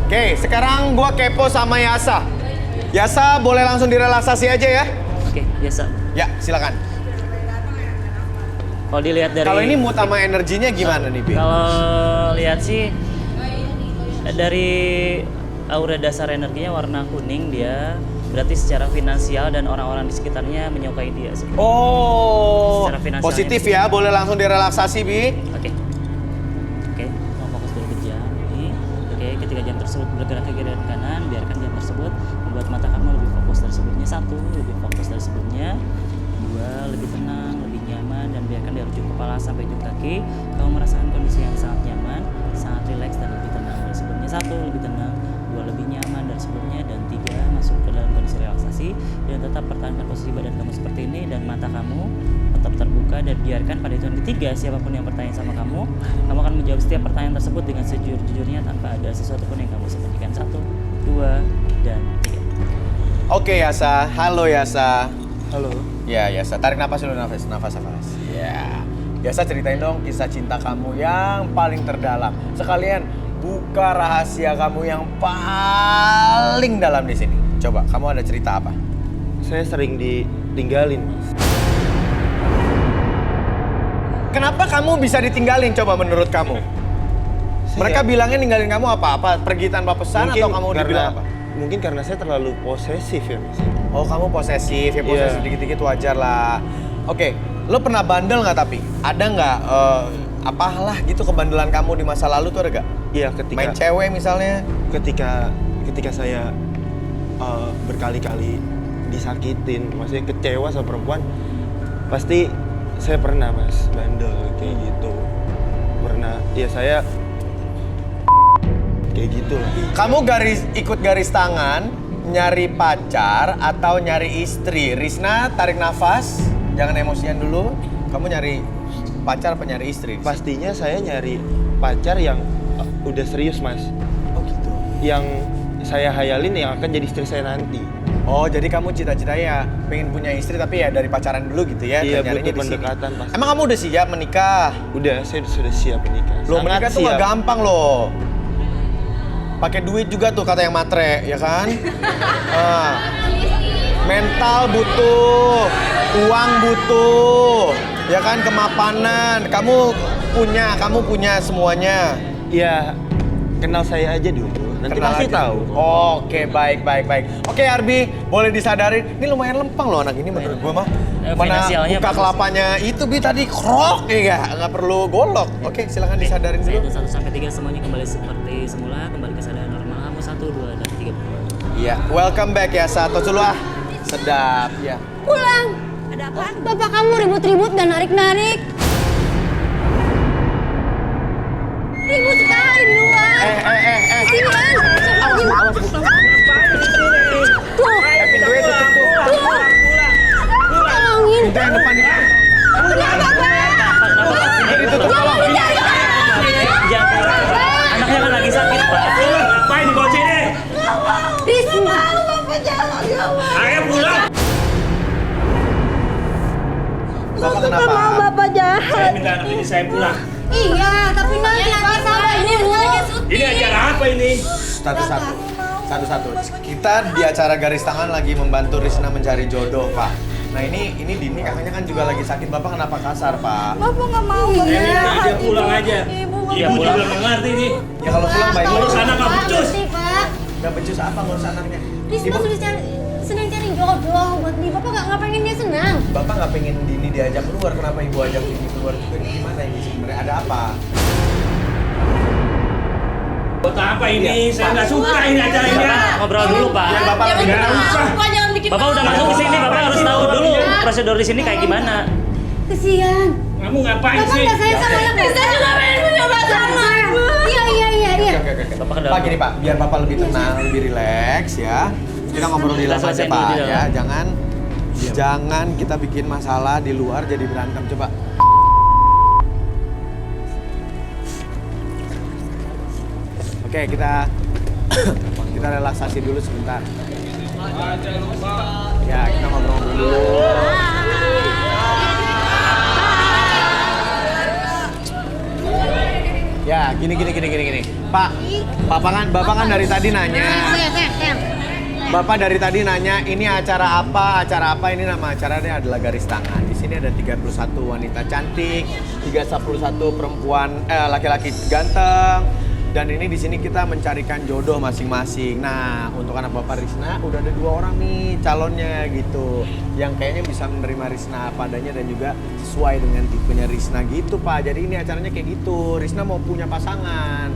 Oke, sekarang gua kepo sama Yasa. Yasa boleh langsung direlaksasi aja ya? Oke, biasa. Ya, silakan. Kalau dilihat dari Kalau ini mood sama energinya gimana nih, Bi? Kalau lihat sih dari aura dasar energinya warna kuning, dia berarti secara finansial dan orang-orang di sekitarnya menyukai dia sih. Oh, Secara finansialnya positif sih. ya. Boleh langsung direlaksasi, Bi. Oke, mau fokus dulu ke jam ini. Oke, ketika jam tersebut bergerak ke kiri dan kanan, biarkan jam tersebut membuat mata kamu lebih fokus dari sebelumnya. 1, lebih fokus dari sebelumnya. 2, lebih tenang, lebih nyaman, dan biarkan dari ujung kepala sampai ujung kaki kamu merasakan kondisi yang sangat nyaman, sangat rileks dan lebih tenang dari sebelumnya. 1, lebih tenang. 2, lebih nyaman dari sebelumnya, dan 3, masuk ke dalam kondisi relaksasi dan tetap pertahankan posisi badan kamu seperti ini dan mata kamu tetap terbuka, dan biarkan pada hitungan ketiga siapapun yang bertanya sama kamu akan menjawab setiap pertanyaan tersebut dengan sejujur-jujurnya tanpa ada sesuatu pun yang kamu sembunyikan. 1, 2, dan 3. Oke, Yasa. Halo, Yasa. Halo. Ya, Yasa. Tarik nafas dulu, nafas. Ya. Yasa, ceritain dong kisah cinta kamu yang paling terdalam. Sekalian buka rahasia kamu yang paling dalam di sini. Coba, kamu ada cerita apa? Saya sering ditinggalin. Kenapa kamu bisa ditinggalin coba menurut kamu? Mereka bilangnya ninggalin kamu apa? Pergi tanpa pesan atau kamu dibilang apa? Mungkin karena saya terlalu posesif ya, Mas. Oh, kamu posesif. Ya posesif dikit-dikit wajar lah. Oke, lo pernah bandel nggak tapi? Ada nggak apalah gitu kebandelan kamu di masa lalu tuh ada nggak? Iya, ketika Main cewek misalnya? ketika saya berkali-kali disakitin, maksudnya kecewa sama perempuan, pasti saya pernah, Mas, bandel kayak gitu. Pernah, ya saya kayak gitu lah. Kamu ikut garis tangan, nyari pacar atau nyari istri? Risna, tarik nafas, jangan emosian dulu. Kamu nyari pacar apa nyari istri? Pastinya saya nyari pacar yang udah serius, Mas. Oh gitu. Yang saya hayalin yang akan jadi istri saya nanti. Oh, jadi kamu cita-citanya ya pengen punya istri tapi ya dari pacaran dulu gitu ya? Iya, nyarinya butuh di sini. pendekatan pasti. Emang kamu udah siap menikah? Udah, saya sudah siap menikah. Loh, Sangat menikah tuh siap. gak gampang loh. Pakai duit juga tuh kata yang matre, ya kan? Mental butuh, uang butuh, ya kan, kemapanan. Kamu punya semuanya. Ya, kenal saya aja dulu. Nanti Kenal pasti aja tahu. dulu. Oke, baik. Oke, Arbi, boleh disadarin. Ini lumayan lempeng loh anak ini menurut gua mah. Mana finansialnya buka bagus. kelapanya itu Bi tadi krok ya nggak perlu golok. Oke, silakan disadarin Saya dulu. hitung 1 sampai 3 semuanya kembali seperti semula, kembali kesadaran normal kamu. 1, 2, dan 3. Iya, welcome back ya. Satu dulu ah. Sedap ya. Pulang. Ada apaan? Bapak kamu ribut-ribut dan narik-narik. Ribut sekali di luar. Sini kan. Awas, Bu. Tuh. Pintunya tutup tuh. Tolongin. Pintu yang depan itu. Kenapa, Pak? Pintu ditutup tolong. Anaknya kan lagi sakit, Pak. Ngapain di bawah sini? Risma. Bapak jangan. Ayo pulang. Bapak kenapa? Bapak jahat. Saya minta anak ini saya pulang. Iya, tapi nanti Pak sabar dulu. Ini acara apa ini? Satu-satu. Kita di acara garis tangan lagi membantu Risna mencari jodoh, Pak. Nah ini Dini kakaknya kan juga lagi sakit. Bapak kenapa kasar, Pak? Bapak nggak mau. Saya minta dia pulang aja. Ibu pulang. juga nggak ngerti nih. Ya kalau pulang baik. Ngurus anak nggak becus. Pak. Nggak becus apa ngurus anaknya? Risma sedang cari jodoh buat dia. Bapak nggak pengen dia senang. Bapak nggak pengen Dini diajak keluar. Kenapa ibu ajak Dini keluar juga? Ini gimana ini sebenarnya? Ada apa? Buat apa ini? Iya, Saya Pak. nggak suka ini acaranya. Ngobrol dulu, Pak. Biar Bapak lebih Nggak tenang. usah. Bapak udah masuk ke sini, Bapak harus tahu dulu prosedur di sini kayak gimana. Kesian. Kamu ngapain Bapak sih? nggak sayang sama anak Saya juga pengen punya pasangan. Iya. Oke. Bapak ke dalam. Pak gini Pak, biar Bapak lebih tenang, lebih rileks ya. Kita ngobrol di dalam aja selesaiin Pak dulu di ya. dalam. Jangan kita bikin masalah di luar jadi berantem. Coba. Oke, kita relaksasi dulu sebentar. Ya, kita ngobrol Ya, gini. Pak, Bapak kan dari tadi nanya. Bapak dari tadi nanya, ini acara apa? Ini nama acaranya adalah Garis Tangan. Di sini ada 31 wanita cantik, 31 perempuan laki-laki ganteng. Dan ini di sini kita mencarikan jodoh masing-masing. Nah, untuk anak Bapak Risna udah ada 2 orang nih calonnya gitu. Yang kayaknya bisa menerima Risna apa adanya dan juga sesuai dengan tipenya Risna gitu, Pak. Jadi ini acaranya kayak gitu. Risna mau punya pasangan.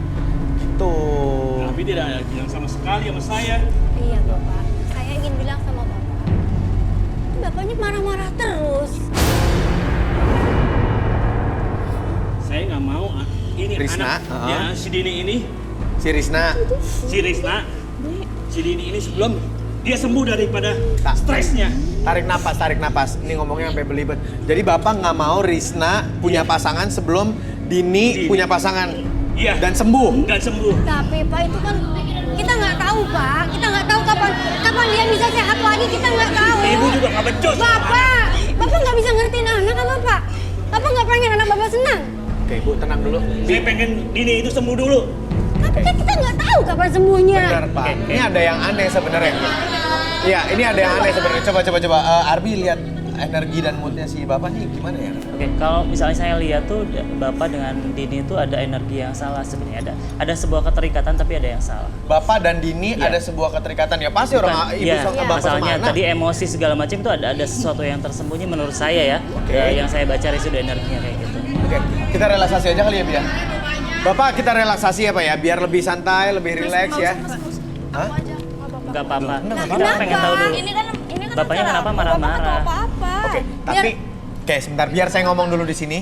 Gitu. Tapi tidak ada bilang sama sekali sama saya. Iya Bapak, saya ingin bilang sama Bapak. Bapaknya marah-marah terus. Saya nggak mau ini Risna, anak si Dini ini, Si Risna. si Dini ini sebelum dia sembuh daripada Tak. stresnya. Tarik napas. Ini ngomongnya sampai belibet. Jadi Bapak nggak mau Risna punya pasangan sebelum Dini punya pasangan. Iya. Dan sembuh. Tapi Pak itu kan kita nggak tahu Pak. Kita nggak tahu kapan dia bisa sehat lagi. Kita nggak tahu. Ibu juga nggak becus. Bapak nggak bisa ngertiin anak apa Pak? Bapak nggak pengen anak Bapak senang. Oke, Bu, tenang dulu. Saya pengen Dini itu sembuh dulu. Tapi kan kita nggak tahu kapan sembuhnya. Benar, Pak. Ini ada yang aneh sebenarnya. Iya, ini ada yang aneh sebenarnya. Coba. Arbi lihat energi dan moodnya si Bapak nih gimana ya? Oke, kalau misalnya saya lihat tuh Bapak dengan Dini itu ada energi yang salah sebenarnya. Ada sebuah keterikatan tapi ada yang salah. Bapak dan Dini Iya. ada sebuah keterikatan ya pasti orang ibu sama bapak sama masalahnya anak. tadi emosi segala macam itu ada sesuatu yang tersembunyi menurut saya ya. Yang saya baca residue energinya kayak gitu. Oke, kita relaksasi aja kali ya, Bi ya. Bapak kita relaksasi ya, Pak ya, biar lebih santai, lebih rileks ya. Hah? Enggak apa-apa. Kenapa? Kita pengen tahu dulu. Ini kan Bapaknya acara kenapa aku. marah-marah? Bapak nggak tahu apa-apa. Oke, tapi oke, sebentar biar saya ngomong dulu di sini.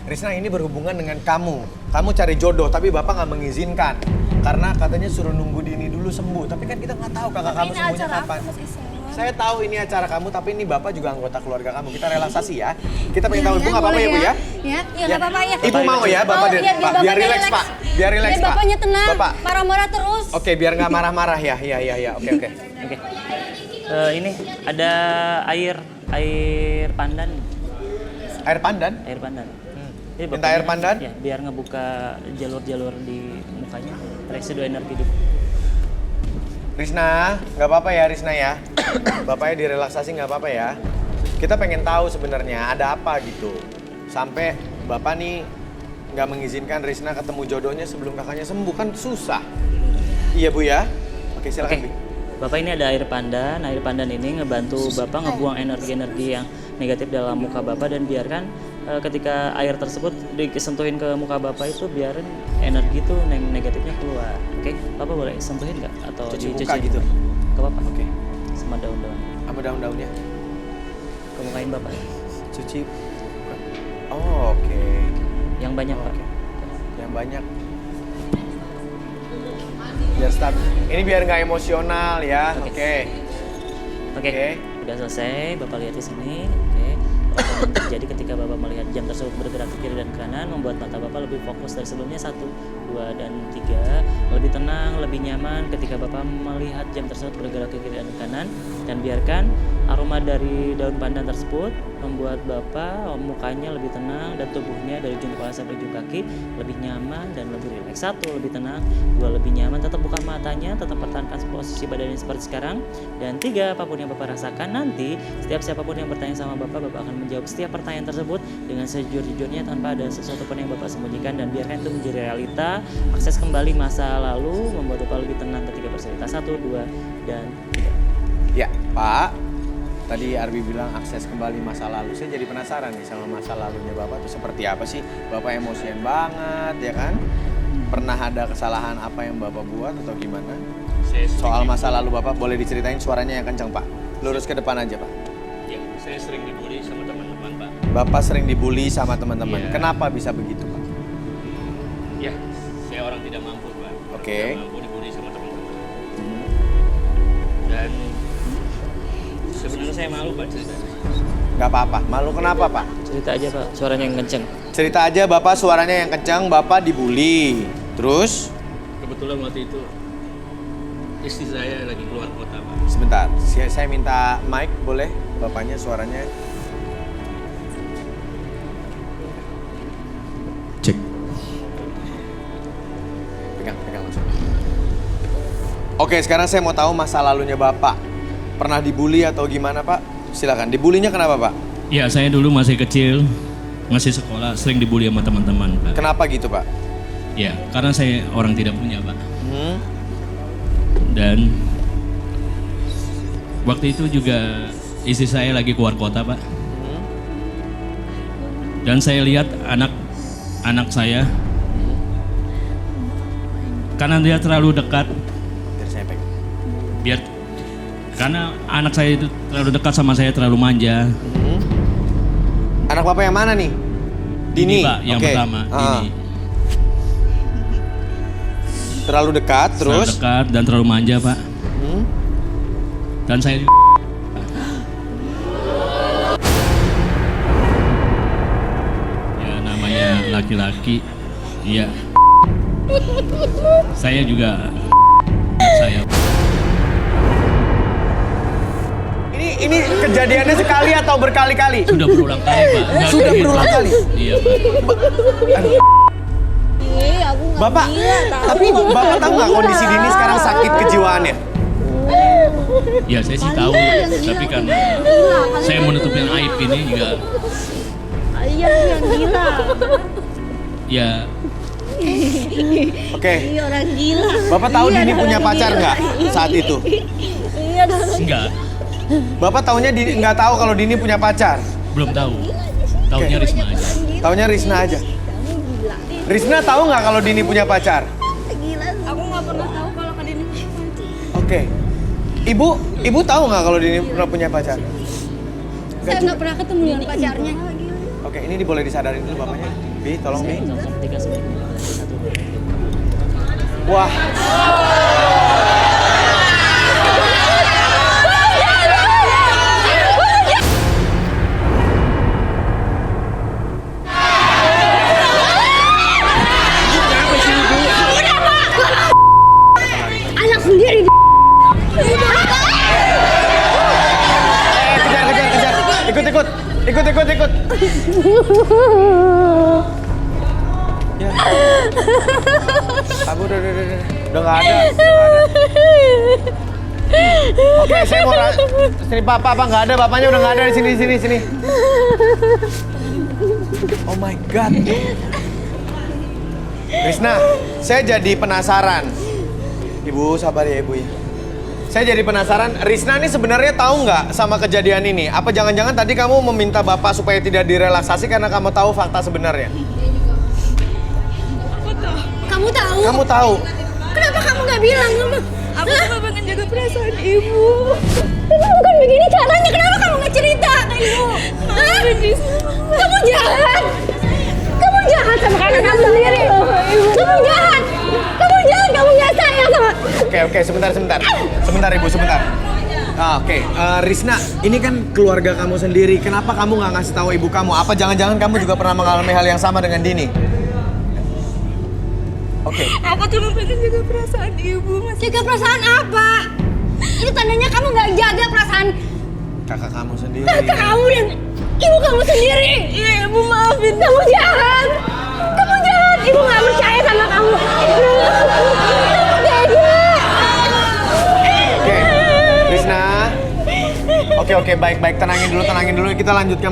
Risna ini berhubungan dengan kamu. Kamu cari jodoh tapi Bapak nggak mengizinkan. Karena katanya suruh nunggu Dini dulu sembuh. Tapi kan kita nggak tahu kakak kamu Ini sembuhnya acara kapan. aku masih senang. Saya tahu ini acara kamu, tapi ini Bapak juga anggota keluarga kamu. Kita relaksasi ya. Kita pengen tahu, Ibu nggak apa-apa ya, Bu ya? Iya, nggak apa-apa ya. Ibu mau ya, Bapak Mau, Pak, biar rileks, Pak. Biar rileks, Pak. bapaknya tenang, Bapak. marah-marah terus. Oke, biar nggak marah-marah ya. Iya. Oke. Oke. Ini ada air pandan. Air pandan? Air pandan. Jadi Minta air bapaknya, pandan? Ya, biar ngebuka jalur-jalur di mukanya. Residu energi hidup. Risna, nggak apa-apa ya Risna ya. Bapaknya direlaksasi nggak apa-apa ya. Kita pengen tahu sebenarnya ada apa gitu. Sampai Bapak nih nggak mengizinkan Risna ketemu jodohnya sebelum kakaknya sembuh, kan susah. Iya Bu ya. Oke silakan. Bi. Bapak ini ada air pandan. Air pandan ini ngebantu Bapak ngebuang energi-energi yang negatif dalam muka Bapak dan biarkan ketika air tersebut disentuhin ke muka Bapak itu biarin energi itu negatifnya keluar. Oke, Bapak boleh sentuhin nggak atau Cuci dicuci muka gitu? Ke Bapak. Oke. Sama daun-daun. Apa daun-daunnya? Ke mukain Bapak. Cuci. Oh, oke. Yang banyak Pak. Yang banyak. Biar stabil. Ini biar nggak emosional ya. Oke. Oke. Udah selesai, Bapak lihat di sini. Oke. Apa yang terjadi ketika Bapak melihat jam tersebut bergerak ke kiri dan kanan membuat mata Bapak lebih fokus dari sebelumnya 1, 2, dan 3. Lebih tenang, lebih nyaman ketika Bapak melihat jam tersebut bergerak ke kiri dan kanan dan biarkan aroma dari daun pandan tersebut membuat Bapak mukanya lebih tenang dan tubuhnya dari ujung kepala sampai ujung kaki lebih nyaman dan lebih rileks. 1, lebih tenang. 2, lebih nyaman. Tetap buka matanya, tetap pertahankan posisi badannya seperti sekarang. Dan 3, apapun yang Bapak rasakan nanti, setiap siapapun yang bertanya sama Bapak, Bapak akan menjawab setiap pertanyaan tersebut dengan sejujur-jujurnya tanpa ada sesuatu pun yang Bapak sembunyikan dan biarkan itu menjadi realita. Akses kembali masa lalu membuat Bapak lebih tenang ketika bercerita. 1, 2, dan 3. Ya, Pak. Tadi Arbi bilang akses kembali masa lalu. Saya jadi penasaran nih sama masa lalunya Bapak tuh seperti apa sih? Bapak emosian banget ya kan? Pernah ada kesalahan apa yang Bapak buat atau gimana? Soal masa lalu Bapak boleh diceritain, suaranya yang kencang Pak. Lurus ke depan aja Pak. Ya, saya sering dibully sama teman-teman, Pak. Bapak sering dibully sama teman-teman. Iya. Kenapa bisa begitu Pak? Ya, saya orang tidak mampu, Pak. Oke. Tidak mampu dibully sama teman-teman. Dan sebenarnya saya malu, Pak, ceritanya. Nggak apa-apa. Malu kenapa Pak? Cerita aja Pak, suaranya yang kenceng. Cerita aja Bapak suaranya yang kencang, Bapak dibully. Terus? Kebetulan waktu itu istri saya lagi keluar kota, Pak. Sebentar, saya minta mic, boleh? Bapaknya suaranya. Cek. Pegang langsung. Oke, sekarang saya mau tahu masa lalunya Bapak. Pernah dibully atau gimana, Pak? Silakan. Dibulinya kenapa, Pak? Ya, saya dulu masih kecil, masih sekolah, sering dibully sama teman-teman, Pak. Kenapa gitu, Pak? Ya, karena saya orang tidak punya, Pak. Dan waktu itu juga istri saya lagi keluar kota, Pak. Dan saya lihat anak saya, karena dia terlalu dekat, Biar saya pegang. karena anak saya itu terlalu dekat sama saya, terlalu manja. Anak Bapak yang mana nih? Dini, Pak, yang Oke. pertama, Dini. Terlalu dekat, Terlalu terus? dekat dan terlalu manja, Pak. Dan saya ya namanya laki-laki, iya. Saya juga saya. Ini kejadiannya sekali atau berkali-kali? Sudah berulang kali, Pak. Nggak Sudah berhenti. berulang kali? Iya, Pak. Bapak, tapi Bapak tahu nggak kondisi Dini sekarang sakit kejiwaannya? Ya, saya sih tahu, tapi karena saya menutupin aib ini juga. Iya yang gila. Ya, Oke. Iya orang gila. Bapak tahu Dini punya pacar nggak saat itu? Iya enggak, Bapak taunya nggak tahu kalau Dini punya pacar? belum tahu. Tahunya Risma aja. Taunya Risna aja. Risna tahu nggak kalau Dini punya pacar? Aku nggak pernah tahu kalau Kak Dini punya pacar. Oke. Ibu tahu nggak kalau Dini pernah punya pacar? Saya nggak pernah ketemu dengan pacarnya. Oke, ini boleh disadarin dulu bapaknya. Bi, tolong Bi. Wah. Anak sendiri. Kejar. Ikut. Ya. Kamu udah nggak ada. Oke, saya mau sini papa nggak ada, bapaknya udah nggak ada di sini. Oh my God. Risna, saya jadi penasaran. Ibu sabar ya Ibu ya. Saya jadi penasaran, Risna ini sebenarnya tahu nggak sama kejadian ini? Apa jangan-jangan tadi kamu meminta bapak supaya tidak direlaksasi karena kamu tahu fakta sebenarnya? Kamu tahu? Kamu tahu? Kenapa kamu nggak bilang sama? Aku cuma pengen jaga perasaan ibu. Tapi bukan begini caranya. Kenapa kamu nggak cerita ke ibu? Hah? Kamu jahat. Kamu jahat sama kakak kamu sendiri. Kamu jahat. Kamu nggak sayang sama. Oke, sebentar Ibu, sebentar. Oke, Risna, ini kan keluarga kamu sendiri. Kenapa kamu nggak ngasih tahu ibu kamu? Apa jangan-jangan kamu juga pernah mengalami hal yang sama dengan Dini? Oke. Aku cuma pengen jaga perasaan ibu, Mas. Jaga perasaan apa? Itu tandanya kamu nggak jaga perasaan Kakak kamu sendiri. kakak kamu dan ibu kamu sendiri. Iya, ibu maafin. Kamu jahat. Ibu nggak percaya sama kamu. Oke, Risna. Oke, baik. Tenangin dulu. Kita lanjutkan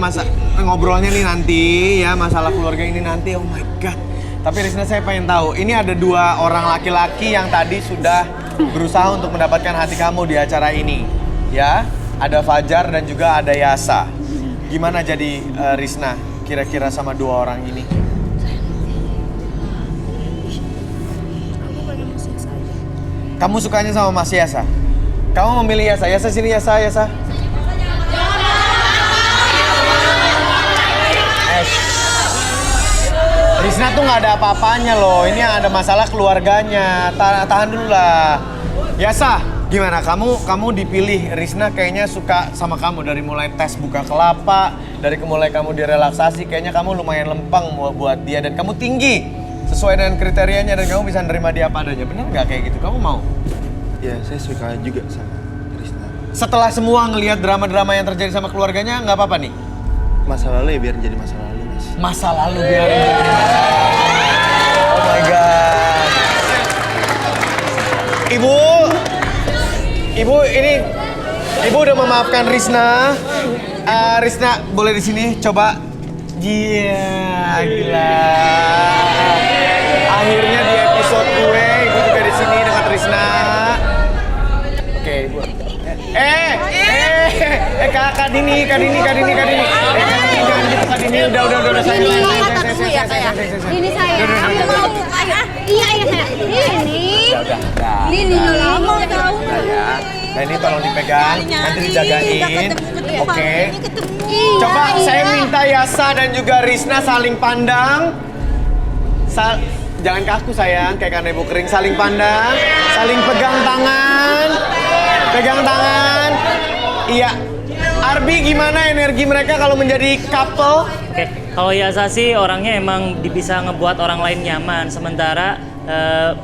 ngobrolnya nih nanti ya, masalah keluarga ini nanti. Oh my God. Tapi Risna, saya pengen tahu, ini ada 2 orang laki-laki yang tadi sudah berusaha untuk mendapatkan hati kamu di acara ini. Ya, ada Fajar dan juga ada Yasa. Gimana jadi Risna kira-kira sama 2 orang ini? Aku pengen Mas Yasa aja. Kamu sukanya sama Mas Yasa? Kamu memilih Yasa? Yasa sini, Yasa. Risna tuh nggak ada apa-apanya loh. Ini yang ada masalah keluarganya. Tahan dulu lah. Yasa, gimana? Kamu dipilih. Risna kayaknya suka sama kamu dari mulai tes buka kelapa, dari mulai kamu direlaksasi. Kayaknya kamu lumayan lempeng buat dia dan kamu tinggi sesuai dengan kriterianya dan kamu bisa nerima dia apa adanya. Bener nggak kayak gitu? Kamu mau? Ya, saya suka juga sama Risna. Setelah semua ngelihat drama-drama yang terjadi sama keluarganya, nggak apa-apa nih? Masa lalu ya biar jadi masa lalu, Mas. Masa lalu biar jadi masa lalu. Oh my God. Ibu ini, Ibu udah memaafkan Risna. Risna boleh di sini coba. Iya, gila. Akhirnya di episode gue, Ibu juga di sini dengan Risna. Oke, Ibu. Kak Dini. Kak Dini, jangan gitu Kak Dini. Udah saya. Ini saya. Aku mau. Iya saya. Ini lama tahu. Ya. Nah ini tolong dipegang, nanti dijagain. Oke. Coba saya minta Yasa dan juga Risna saling pandang. Jangan kaku sayang, kayak kanebo kering. Saling pandang, saling pegang tangan. Pegang tangan. Iya. Arbi, gimana energi mereka kalau menjadi couple? Oke, kalau Yasa sih orangnya emang bisa ngebuat orang lain nyaman. Sementara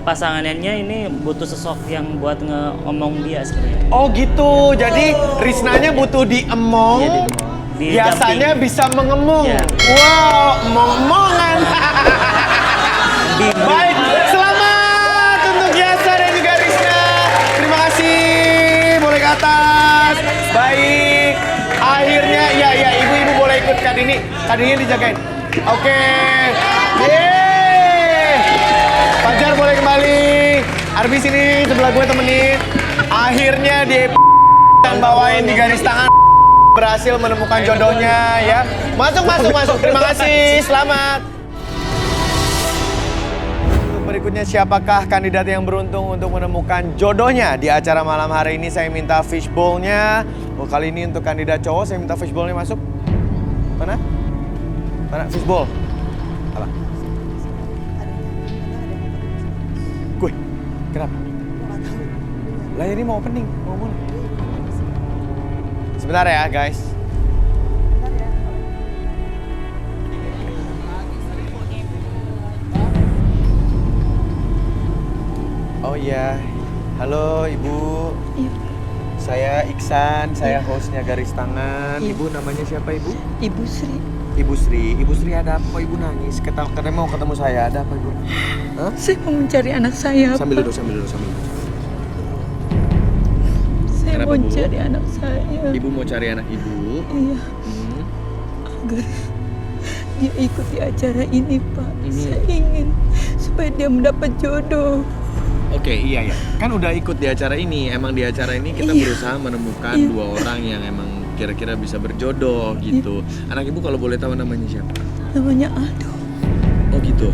pasangannya ini butuh sosok yang buat ngomong dia sebenarnya. Oh gitu, jadi Risnanya butuh diemong, biasanya bisa mengemong. Ya. Wow, emong-emongan. Baik, selamat untuk Yasa dan juga Risna. Terima kasih, boleh ke atas. Baik, akhirnya ya ibu-ibu boleh ikut Kak Dini. Kak Dini dijagain. Oke, yeay. Fajar boleh kembali. Arbi sini sebelah gue temenin. Akhirnya dia dan bawain di garis tangan berhasil menemukan jodohnya ya. Masuk. Terima kasih. Selamat. Untuk berikutnya siapakah kandidat yang beruntung untuk menemukan jodohnya di acara malam hari ini? Saya minta fishbowl-nya. Oh, kali ini untuk kandidat cowok saya minta fishbowl-nya masuk. Mana fishbowl? Apa? Gue, kenapa? Lah ini mau opening, mau mulai. Sebentar ya guys. Oh iya, halo Ibu. Iya. Saya Iksan, saya hostnya Garis Tangan. Iya. Ibu namanya siapa Ibu? Ibu Sri. Ibu Sri ada apa? Ibu nangis, katanya mau ketemu saya, ada apa Ibu? Hah? Saya mau mencari anak saya. Sambil Pak. duduk. Saya Kenapa, mau Bu? cari anak saya. Ibu mau cari anak Ibu? Iya. Agar dia ikut di acara ini, Pak. Saya ingin supaya dia mendapat jodoh. Oke, iya ya. Kan udah ikut di acara ini. Emang di acara ini kita berusaha menemukan dua orang yang emang kira-kira bisa berjodoh gitu. Anak Ibu kalau boleh tahu namanya siapa? Namanya Aldo. Oh gitu.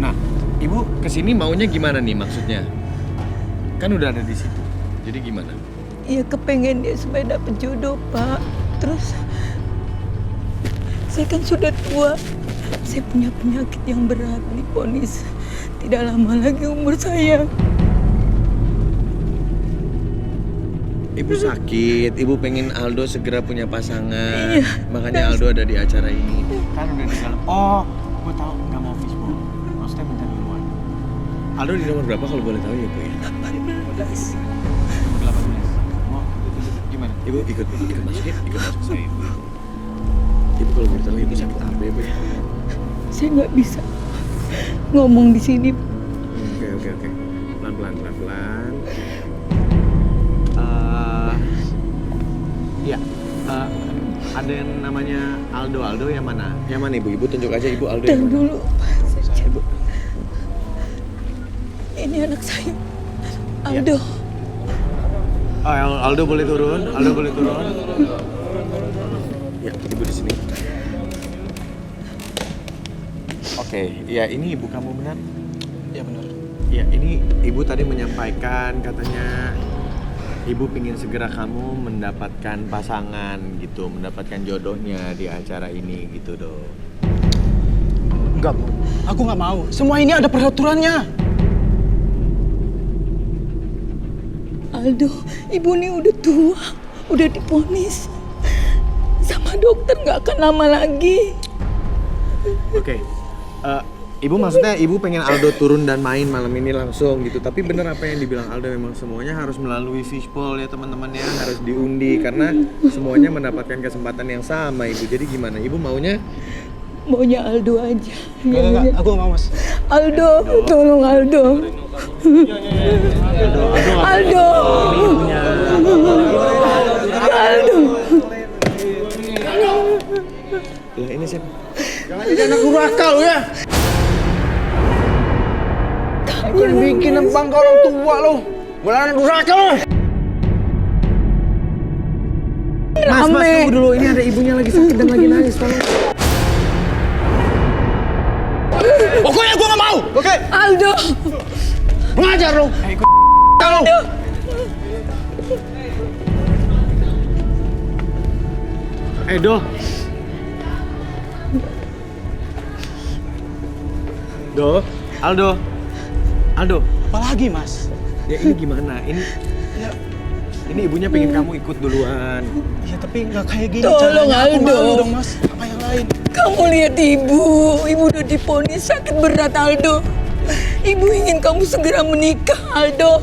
Nah, Ibu kesini maunya gimana nih maksudnya? Kan udah ada di situ. Jadi gimana? Iya, kepengen dia supaya dapat jodoh, Pak. Terus saya kan sudah tua. Saya punya penyakit yang berat, divonis tidak lama lagi umur saya. Ibu sakit, Ibu pengen Aldo segera punya pasangan. Iya. Makanya Aldo ada di acara ini. Kan udah di dalam. Oh, gue tahu nggak mau fishbowl. Maksudnya minta di luar. Aldo di nomor berapa kalau boleh tahu ya Bu ya? 18. Nomor 18. Mau gimana? Ibu ikut masuk ya? Ikut masuk saya Ibu. Ibu kalau boleh tahu Ibu sakit apa ya Bu ya? Saya nggak bisa ngomong di sini. Oke. Pelan-pelan. Iya. Ada yang namanya Aldo yang mana? Yang mana Ibu? Ibu tunjuk aja Ibu Aldo. Dan yang mana? dulu, Ibu. ini anak saya, Aldo. Aldo boleh turun. Ya, Ibu di sini. Oke, ya ini Ibu kamu benar? Ya benar. Ya, ini Ibu tadi menyampaikan katanya Ibu ingin segera kamu mendapatkan pasangan gitu, mendapatkan jodohnya di acara ini gitu dong. Enggak, Bu. Aku nggak mau. Semua ini ada peraturannya. Aldo, ibu ini udah tua, udah divonis. Sama dokter nggak akan lama lagi. Oke, Ibu maksudnya ibu pengen Aldo turun dan main malam ini langsung gitu. Tapi bener apa yang dibilang Aldo, memang semuanya harus melalui fishbowl ya teman-teman ya, harus diundi karena semuanya mendapatkan kesempatan yang sama ibu. Jadi gimana? Ibu maunya Aldo aja. Enggak, aku nggak mau mas. Aldo, tolong Aldo. Aldo. Aldo. lah ini siapa? Jangan jadi anak durhaka lo ya. Bukan bikin bangga orang tua lo. Malah anak durhaka lo. Mas, tunggu dulu. Ini ada ibunya lagi sakit dan lagi nangis. Tolong. Pokoknya gue nggak mau. Oke. Aldo. Ngajar lo. Aldo. Do. Do, Aldo. Apalagi mas? Ya ini gimana? Ini ibunya pengen kamu ikut duluan. Ya tapi nggak kayak gini Tolong caranya. Aku Aldo. malu dong mas. Apa yang lain? Kamu lihat ibu udah divonis sakit berat Aldo. Ibu ingin kamu segera menikah Aldo.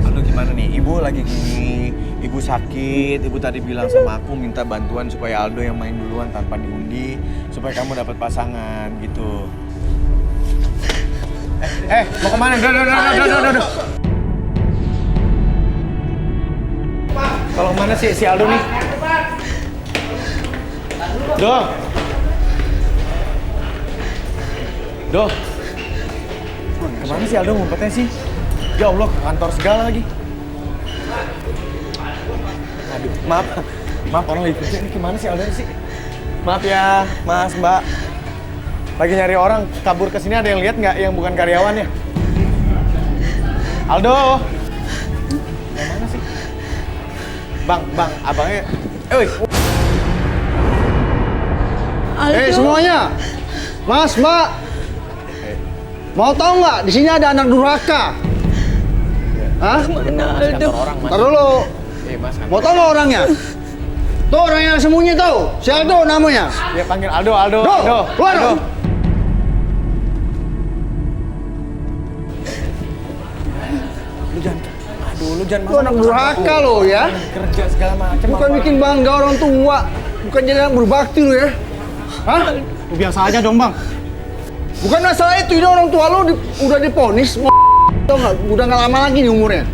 Aldo gimana nih? Ibu lagi gini, ibu sakit, ibu tadi bilang sama aku minta bantuan supaya Aldo yang main duluan tanpa diundi, supaya kamu dapat pasangan gitu. Mau kemana? Do. Kalau mana si Aldo nih? Do. Kemana si Aldo ngumpetnya sih? Ya Allah, ke kantor segala lagi. Aduh, maaf orang lagi kerja. Ini gimana sih Aldo sih? Maaf ya, Mas, Mbak. Lagi nyari orang, kabur ke sini, ada yang lihat nggak yang bukan karyawan ya? Aldo. Yang mana sih? Bang, abangnya. Woi. Aldo. Semuanya. Mas, Mbak. Mau tahu nggak? Di sini ada anak durhaka. Hah? Mana Aldo? Ntar dulu. Mas, Mau tahu nggak orangnya? Tuh orang yang sembunyi tuh. Si Aldo namanya. Ya panggil Aldo. Keluar. Aldo. Lu jangan Lu anak durhaka lo ya. Kerja segala macam. Bukan bikin bangga orang tua. Bukan jadi anak berbakti lo ya. Hah? Biasa aja dong bang. Bukan masalah itu, ini orang tua lo udah diponis. Tau nggak? Udah nggak lama lagi nih umurnya.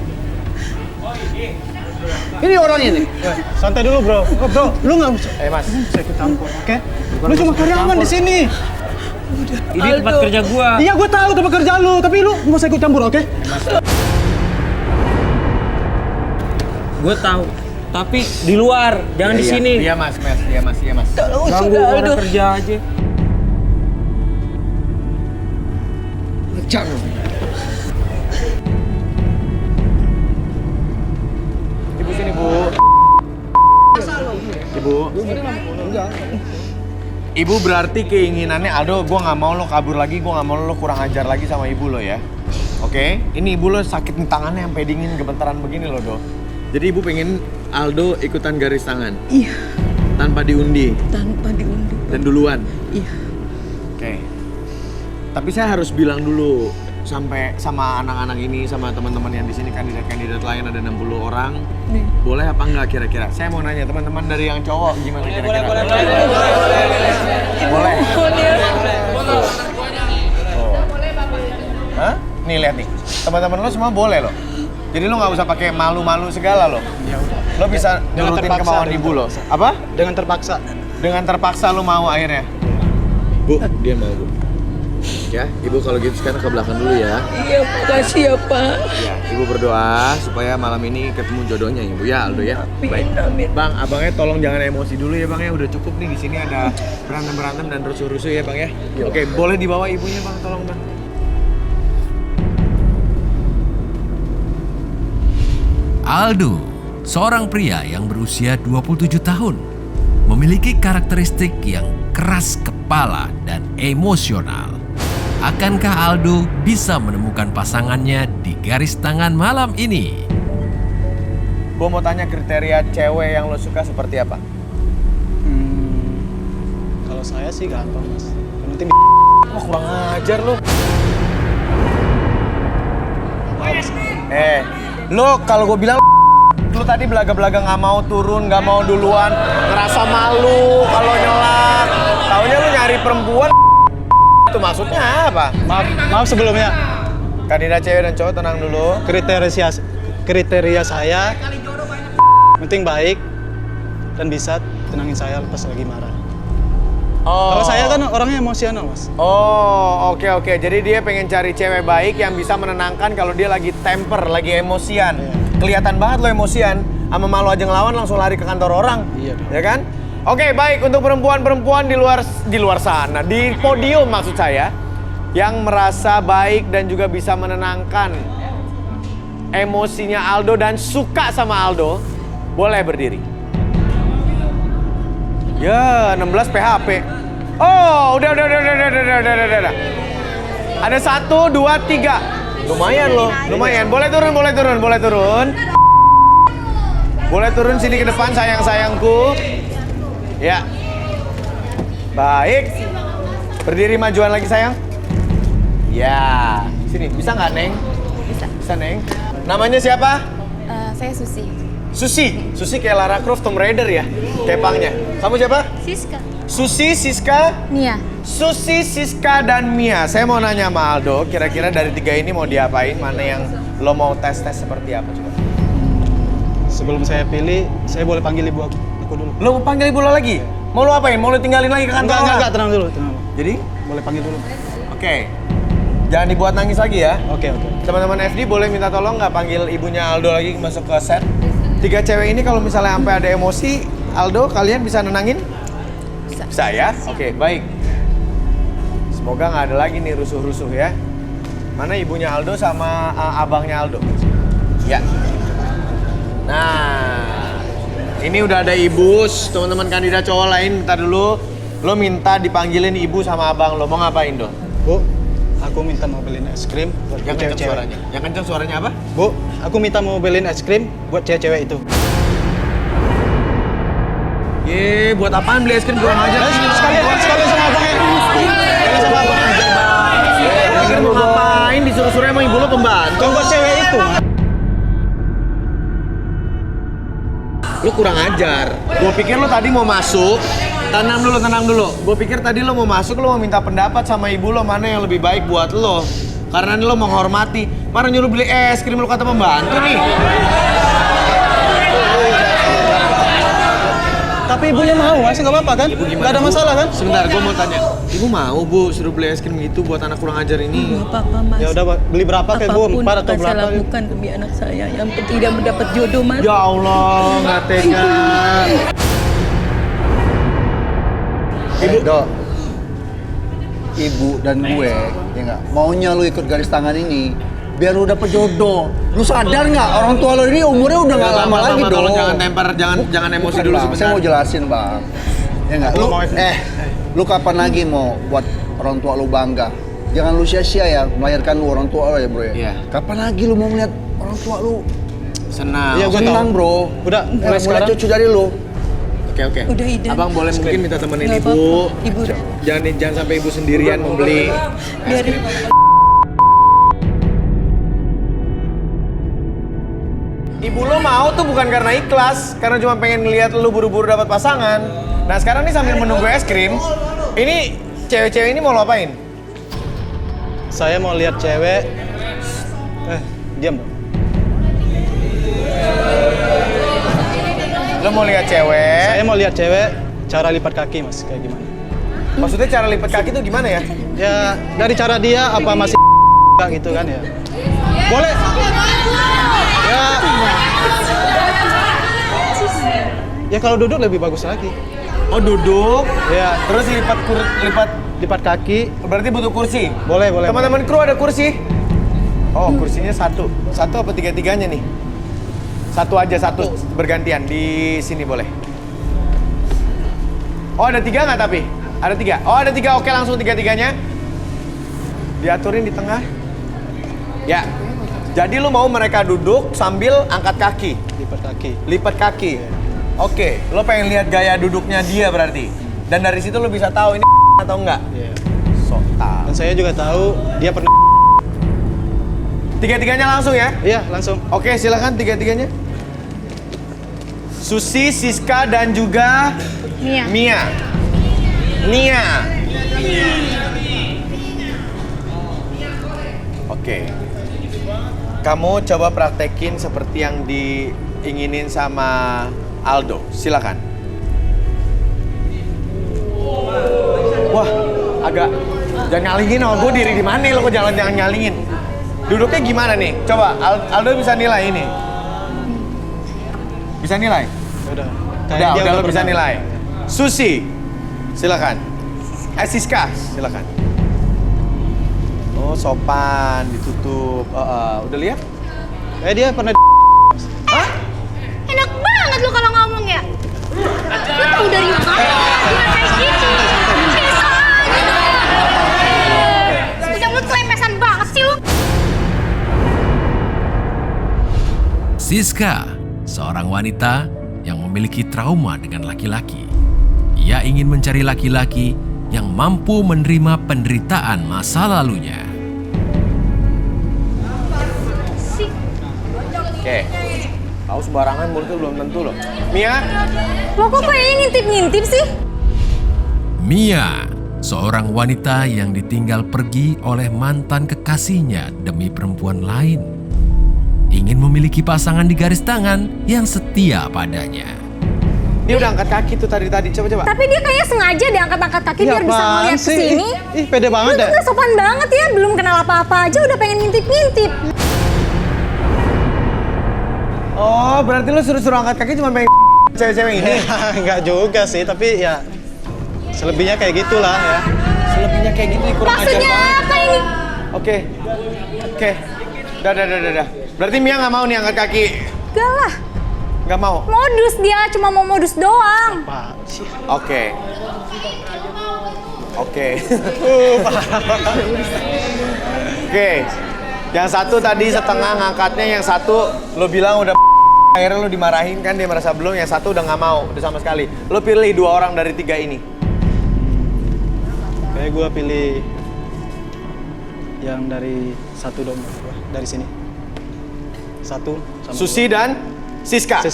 Ini orangnya nih. Santai dulu bro. Bro, lu nggak usah. Mas, Saya ikut campur, oke? Lu cuma karyawan di sini. Ini tempat kerja gua. Iya, gua tahu tempat kerja lu, tapi lu nggak usah ikut campur, oke? Gue tahu. Tapi di luar, jangan di sini. Iya mas. Tolong Ganggu sudah orang Aldo. kerja aja. Lecak lo. Ibu sini bu. Ibu berarti keinginannya Aldo, gue nggak mau lo kabur lagi, gue nggak mau lo kurang ajar lagi sama ibu lo ya. Oke? Ini ibu lo sakit di tangannya sampai dingin gemetaran begini lo Do. Jadi ibu pengen Aldo ikutan garis tangan? Iya. Tanpa diundi? Tanpa diundi. Dan duluan? Iya. Oke. Tapi saya harus bilang dulu sampai sama anak-anak ini, sama teman-teman yang di sini kandidat-kandidat lain ada 60 orang. Nih. Boleh apa enggak kira-kira? Saya mau nanya teman-teman dari yang cowok gimana kira-kira? Boleh. Hah? Nih lihat nih. Teman-teman lo semua boleh loh. Jadi lo nggak usah pakai malu-malu segala lo. Ya udah. Lo bisa nurutin kemauan ibu lo. Apa? Dengan terpaksa. Dengan terpaksa lo mau akhirnya. Bu, dia mau bu. Ya, ibu kalau gitu sekarang ke belakang dulu ya. Iya, makasih ya Pak. Ya, ibu berdoa supaya malam ini ketemu jodohnya ibu ya Aldo ya. Baik. Amin. Bang, abangnya tolong jangan emosi dulu ya bang ya. Udah cukup nih di sini ada berantem dan rusuh-rusuh ya bang ya. Oke, boleh dibawa ibunya bang, tolong bang. Aldo, seorang pria yang berusia 27 tahun, memiliki karakteristik yang keras kepala dan emosional. Akankah Aldo bisa menemukan pasangannya di garis tangan malam ini? Gue mau tanya kriteria cewek yang lo suka seperti apa? Kalau saya sih gampang mas. Yang penting Wah, kurang ajar lu. Lu kalau gue bilang lu tadi belaga-belaga nggak mau turun, nggak mau duluan, ngerasa malu kalau nyelak. Taunya lu nyari perempuan. Itu maksudnya apa? Maaf sebelumnya. Kandidat cewek dan cowok tenang dulu. Kriteria saya penting baik dan bisa tenangin saya pas lagi marah. Oh. Kalau saya kan orangnya emosional, Mas. Oh, oke. Jadi dia pengen cari cewek baik yang bisa menenangkan kalau dia lagi temper, lagi emosian. Iya. Kelihatan banget lo emosian, sama malu aja ngelawan langsung lari ke kantor orang. Iya dong. Ya kan? Oke, baik untuk perempuan-perempuan di luar sana, di podium maksud saya, yang merasa baik dan juga bisa menenangkan emosinya Aldo dan suka sama Aldo, boleh berdiri. Ya, 16 PHP. Oh, udah. Ada 1, 2, 3. Lumayan loh, lumayan. Boleh turun. Boleh turun sini ke depan sayang-sayangku. Ya. Baik. Berdiri majuan lagi sayang. Ya. Sini, bisa nggak Neng? Bisa Neng. Namanya siapa? Saya Susi. Susi kayak Lara Croft, Tomb Raider ya? Kepangnya. Kamu siapa? Siska. Susi, Siska? Nia. Susi, Siska, dan Mia. Saya mau nanya sama Aldo, kira-kira dari 3 ini mau diapain? Mana yang lo mau tes seperti apa coba? Sebelum saya pilih, saya boleh panggil ibu aku dulu. Lo mau panggil ibu lo lagi? Mau lo apain? Mau lo tinggalin lagi ke kantor? Enggak, tenang dulu. Jadi? Boleh panggil dulu. Oke. Jangan dibuat nangis lagi ya. Oke. Teman-teman FD boleh minta tolong nggak panggil ibunya Aldo lagi masuk ke set? 3 cewek ini kalau misalnya sampai ada emosi, Aldo kalian bisa nenangin? Bisa ya? Oke, baik. Semoga nggak ada lagi nih rusuh-rusuh ya. Mana ibunya Aldo sama abangnya Aldo? Ya. Nah, ini udah ada ibu, teman-teman kandidat cowok lain minta dulu. Lo minta dipanggilin ibu sama abang lo, mau ngapain Do? Bu, aku minta mau beliin es krim buat Yang kenceng cewek-cewek. suaranya. Yang kenceng suaranya apa? Bu, aku minta mau beliin es krim buat cewek-cewek itu. Ye, buat apaan beli es krim kurang aja? Sekalian sama abangnya. Sekalian sama abangnya. Pikir mau ngapain disuruh-suruh emang ibu lo pembantu? Kan buat cewek itu. Lu kurang ajar. Gua pikir lo tadi mau masuk. Tenang dulu. Gua pikir tadi lo mau masuk, lo mau minta pendapat sama ibu lo mana yang lebih baik buat lo. Karena lo menghormati. Mana nyuruh beli es krim lo kata pembantu nih. Tapi ibunya mau, Mas, nggak apa-apa kan? Nggak ada masalah kan? Sebentar, gua mau tanya. Ibu mau, Bu, suruh beli es krim gitu buat anak kurang ajar ini? Nggak apa-apa, Mas. Ya udah, beli berapa kayak Bu? 4 atau Apapun akan saya berapa? lakukan demi anak saya. Yang penting dia mendapat jodoh, Mas. Ya Allah, nggak tega. Ibu dan gue, ya nggak, maunya lu ikut garis tangan ini biar lu dapet jodoh. Lu sadar nggak orang tua lu ini umurnya udah nggak lama lagi dong. Jangan temper, jangan emosi Bukan, dulu Bang. sebentar. Saya mau jelasin bang. Ya nggak. Lu kapan lagi mau buat orang tua lu bangga? Jangan lu sia-sia ya melahirkan lu orang tua lu ya bro ya. Iya. Kapan lagi lu mau melihat orang tua lu senang? Iya, gua senang tahu. bro. Udah, mulai mulai sekarang. cucu dari lu. Oke. Udah, Ida. Abang boleh mungkin minta temenin Nggak ibu. apa-apa. Ibu. Jangan sampai ibu sendirian membeli. Biarin. Ibu lo mau tuh bukan karena ikhlas, karena cuma pengen ngeliat lo buru-buru dapat pasangan. Nah sekarang nih sambil menunggu es krim, ini cewek-cewek ini mau lo apain? Saya mau lihat cewek. Diam, Bang. Lo mau lihat cewek? Saya mau lihat cewek cara lipat kaki, Mas, kayak gimana? Maksudnya cara lipat kaki tuh gimana ya? Ya, dari cara dia apa masih gitu kan ya? Boleh. Ya. Ya kalau duduk lebih bagus lagi. Oh duduk? Ya. Terus lipat kaki. Berarti butuh kursi? Boleh. Teman-teman kru ada kursi? Oh kursinya satu apa tiga-tiganya nih? Satu aja, satu bergantian di sini boleh. Oh ada 3 nggak tapi? Ada 3. Oh ada 3, oke langsung 3-tiganya. Diaturin di tengah. Ya. Jadi lu mau mereka duduk sambil angkat kaki? Lipat kaki. Oke, lo pengen lihat gaya duduknya dia berarti. Dan dari situ lo bisa tahu ini atau enggak? Iya. So tahu. Dan saya juga tahu dia pernah. Tiga-tiganya langsung ya? Iya, langsung. Oke, silakan tiga-tiganya. Susi, Siska, dan juga Mia. Nia. Oke. Kamu coba praktekin seperti yang diinginin sama Aldo. Silakan. Wah, agak jangan nyalingin sama gue, diri di mana lo kok jangan nyalingin. Duduknya gimana nih? Coba Aldo bisa nilai ini. Bisa nilai? Udah lo bisa nilai. Susi, silakan. Siska, silakan. Oh, sopan, ditutup. Udah lihat? Dia pernah. Hah? Enak banget lo kalau ngomong ya. Lo tau dari mana? Gimana kayak gitu? Bisa aja dong. Udah mulut lemesan banget sih lo. Siska, seorang wanita yang memiliki trauma dengan laki-laki. Ia ingin mencari laki-laki yang mampu menerima penderitaan masa lalunya. Oke. Tahu sembarangan mulutnya belum tentu loh. Mia? Lo kok kayaknya ngintip-ngintip sih? Mia, seorang wanita yang ditinggal pergi oleh mantan kekasihnya demi perempuan lain. Ingin memiliki pasangan di garis tangan yang setia padanya. Dia udah angkat kaki tuh tadi. Coba. Tapi dia kayaknya sengaja diangkat-angkat kaki biar bisa ngeliat kesini. Ih, pede banget Lu tuh gak sopan banget ya, belum kenal apa-apa aja udah pengen ngintip-ngintip. Oh, berarti lo suruh angkat kaki cuma pengen cewek-cewek ini? Enggak juga sih, tapi ya selebihnya kayak gitulah ya. Selebihnya kayak gitu kurang ajar Maksudnya banget. apa ini? Oke. Udah. Berarti Mia nggak mau nih angkat kaki? Gak lah. Nggak mau? Modus dia, cuma mau modus doang. Oke. Oke. Yang satu tadi setengah ngangkatnya, yang satu lo bilang udah akhirnya lo dimarahin kan, dia merasa belum, yang satu udah nggak mau, udah sama sekali. Lo pilih 2 orang dari 3 ini. Kayak gue pilih yang dari satu dong, dari sini. Satu sama Susi dan Siska.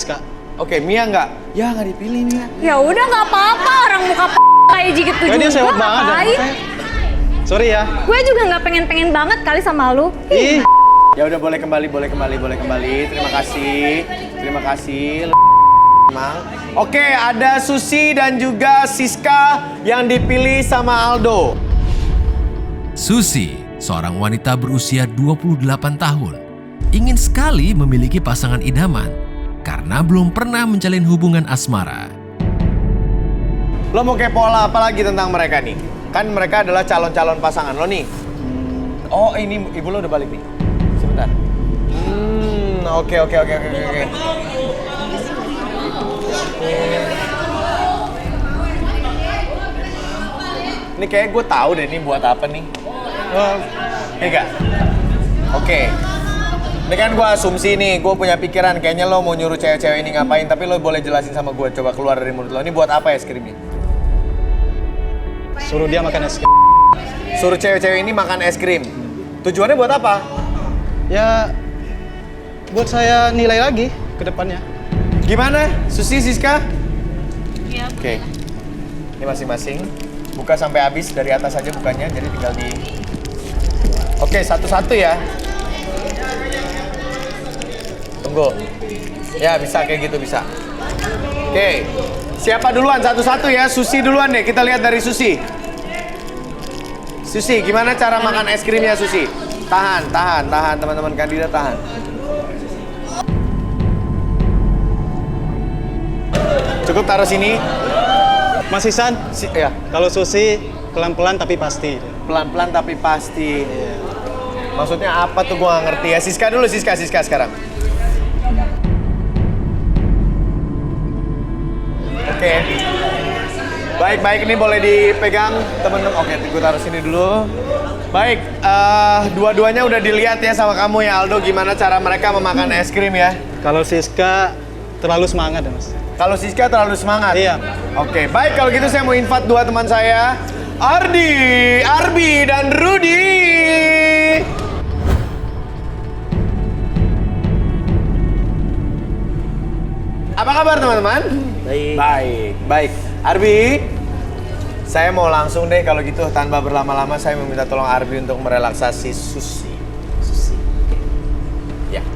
Oke, Mia nggak? Ya nggak dipilih Mia. Ya udah nggak apa-apa, orang muka kayak gitu dia juga sewot banget ngapain? Sorry ya. Gue juga nggak pengen-pengen banget kali sama lu. Ih. Ya udah boleh kembali. Terima kasih. Emang. Oke, ada Susi dan juga Siska yang dipilih sama Aldo. Susi, seorang wanita berusia 28 tahun, ingin sekali memiliki pasangan idaman karena belum pernah menjalin hubungan asmara. Lo mau kepo apa lagi tentang mereka nih? Kan mereka adalah calon-calon pasangan lo nih. Oh, ini ibu lo udah balik nih. Sebentar. Oke. Ini kayak gue tahu deh ini buat apa nih. Enggak. Oke. Ini kan gue asumsi nih, gue punya pikiran kayaknya lo mau nyuruh cewek-cewek ini ngapain, tapi lo boleh jelasin sama gue, coba keluar dari mulut lo. Ini buat apa es krimnya? Suruh dia makan es krim. Suruh cewek-cewek ini makan es krim. Tujuannya buat apa? Ya, buat saya nilai lagi ke depannya. Gimana, Susi, Siska? Iya. Oke. Ini masing-masing. Buka sampai habis, dari atas aja bukanya, jadi tinggal di... Oke, satu-satu ya. Tunggu. Ya, bisa kayak gitu, bisa. Oke. Siapa duluan? Satu-satu ya. Susi duluan deh. Kita lihat dari Susi. Susi, gimana cara makan es krimnya, Susi? Tahan. Teman-teman kandidat, tahan. Cukup taruh sini. Mas Isan, ya. Kalau Susi pelan-pelan tapi pasti. Pelan-pelan tapi pasti. Iya. Maksudnya apa tuh gua nggak ngerti ya. Siska dulu, Siska sekarang. Oke. Baik, ini boleh dipegang teman-teman. Oke, gue taruh sini dulu. Baik, dua-duanya udah dilihat ya sama kamu ya Aldo, gimana cara mereka memakan es krim ya? Kalau Siska terlalu semangat ya Mas. Kalau Siska terlalu semangat? Iya. Oke, baik kalau gitu saya mau invite 2 teman saya. Ardi, Arbi, dan Rudi. Apa kabar teman-teman? Baik. Baik. Arbi, saya mau langsung deh kalau gitu tanpa berlama-lama saya meminta tolong Arbi untuk merelaksasi Susi. Ya,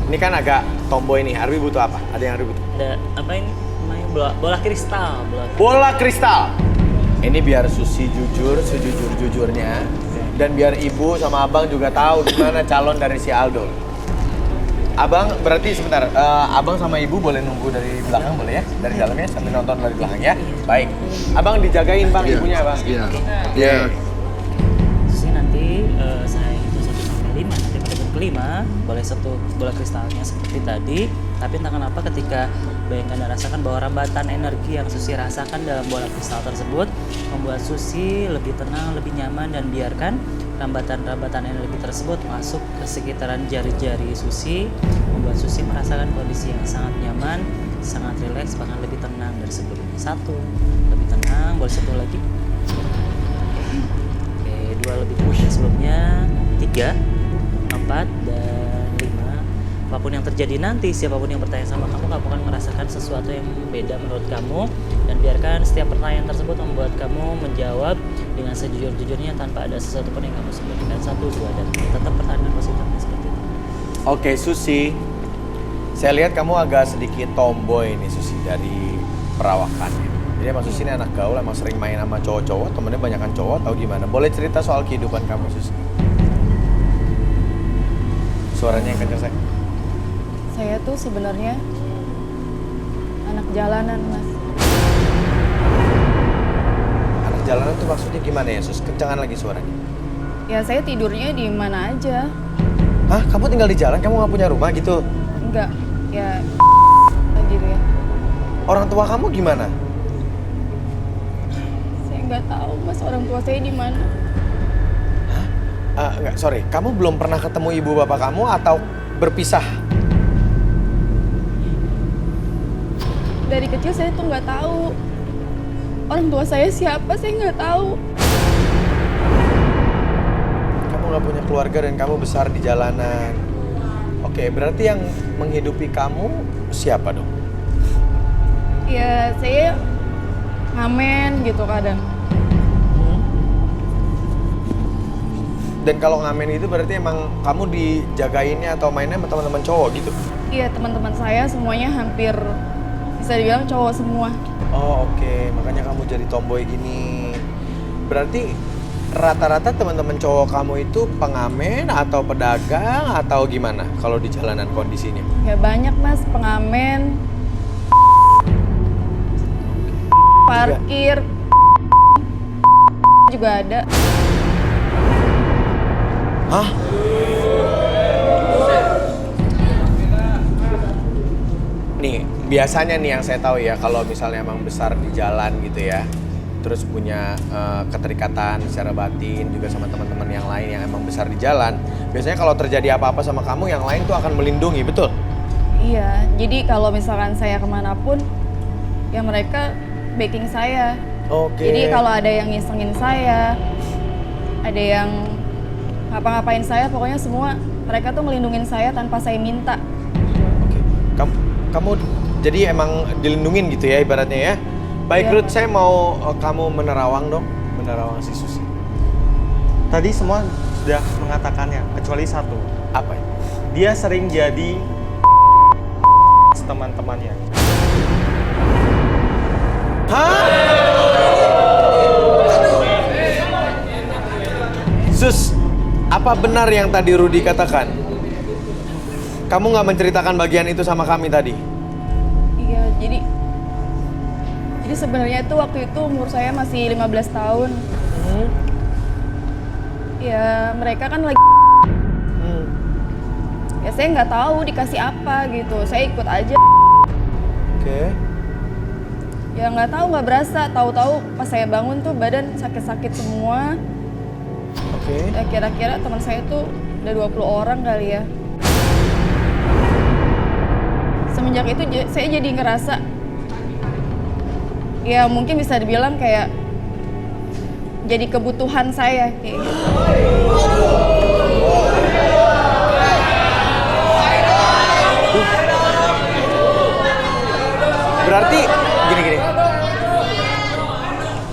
ini kan agak tomboy nih. Arbi butuh apa? Ada yang Arbi butuh? Ada apa ini? Namanya bola kristal. Bola kristal. Ini biar Susi jujur, sejujur-jujurnya. Dan biar ibu sama abang juga tahu gimana calon dari si Aldo. Abang, berarti sebentar, abang sama ibu boleh nunggu dari belakang, boleh ya? Dari dalamnya sambil nonton dari belakang ya? Baik. Abang dijagain bang, ibunya bang. Iya. Susi nanti saya hitung 1 sampai 5, nanti pada detik kelima boleh satu bola kristalnya seperti tadi. Tapi entah kenapa ketika bayangkan dan rasakan bahwa rambatan energi yang Susi rasakan dalam bola kristal tersebut membuat Susi lebih tenang, lebih nyaman, dan biarkan rambatan-rambatan energi tersebut masuk ke sekitaran jari-jari Susi, membuat Susi merasakan kondisi yang sangat nyaman, sangat rileks, bahkan lebih tenang dari sebelumnya. 1, lebih tenang, boleh 1 lagi. Oke, 2 lebih push dari sebelumnya, 3, 4, dan 5. Apapun yang terjadi nanti, siapapun yang bertanya sama kamu akan merasakan sesuatu yang beda menurut kamu. Dan biarkan setiap pertanyaan tersebut membuat kamu menjawab dengan sejujur-jujurnya tanpa ada sesuatu pun yang kamu sembunyikan. 1, 2, dan 3. Tetap pertahankan positifnya seperti itu. Oke, Susi. Saya lihat kamu agak sedikit tomboy nih Susi dari perawakannya. Jadi emang Susi ini anak gaul, emang sering main sama cowok-cowok, temennya banyakan cowok atau gimana? Boleh cerita soal kehidupan kamu Susi? Suaranya yang kenceng, saya. Saya tuh sebenarnya anak jalanan, Mas. Anak jalanan tuh maksudnya gimana ya Sus? Kencengan lagi suaranya. Ya saya tidurnya di mana aja. Hah? Kamu tinggal di jalan? Kamu nggak punya rumah gitu? Enggak, ya gitu ya. Orang tua kamu gimana? Saya nggak tahu, Mas, orang tua saya di mana. Enggak, sorry. Kamu belum pernah ketemu ibu bapak kamu atau berpisah? Dari kecil saya tuh nggak tahu orang tua saya siapa, saya nggak tahu. Kamu nggak punya keluarga dan kamu besar di jalanan. Oke, berarti yang menghidupi kamu siapa dong? Ya saya ngamen gitu kadang. Dan kalau ngamen itu berarti emang kamu dijagainnya atau mainnya sama teman-teman cowok gitu? Iya, teman-teman saya semuanya hampir bisa dibilang cowok semua. Oh oke, makanya kamu jadi tomboy gini. Berarti rata-rata teman-teman cowok kamu itu pengamen atau pedagang atau gimana kalau di jalanan kondisinya? Ya banyak, Mas, pengamen, parkir, juga ada. Hah? Nih, biasanya nih yang saya tahu ya, kalau misalnya emang besar di jalan gitu ya, terus punya keterikatan secara batin juga sama teman-teman yang lain yang emang besar di jalan, biasanya kalau terjadi apa-apa sama kamu, yang lain tuh akan melindungi, betul? Iya, jadi kalau misalkan saya kemanapun, ya mereka backing saya. Oke. Jadi kalau ada yang ngisengin saya, ada yang ngapa-ngapain saya, pokoknya semua mereka tuh ngelindungin saya tanpa saya minta. Oke. Kamu jadi emang dilindungin gitu ya ibaratnya ya. Baik, Iya. Ruth, saya mau kamu menerawang dong, menerawang si Susi. Tadi semua sudah mengatakannya, kecuali satu. Apa ya? Dia sering jadi teman-temannya. Hah? Sus, apa benar yang tadi Rudi katakan? Kamu nggak menceritakan bagian itu sama kami tadi? Iya, jadi sebenarnya itu waktu itu umur saya masih 15 tahun. Ya mereka kan lagi ya saya nggak tahu dikasih apa gitu, saya ikut aja. Oke. Ya nggak tahu, nggak berasa, tahu-tahu pas saya bangun tuh badan sakit-sakit semua. Oke. Ya kira-kira teman saya tuh udah 20 orang kali ya. Semenjak itu saya jadi ngerasa, ya mungkin bisa dibilang kayak jadi kebutuhan saya kayak gitu. Berarti gini.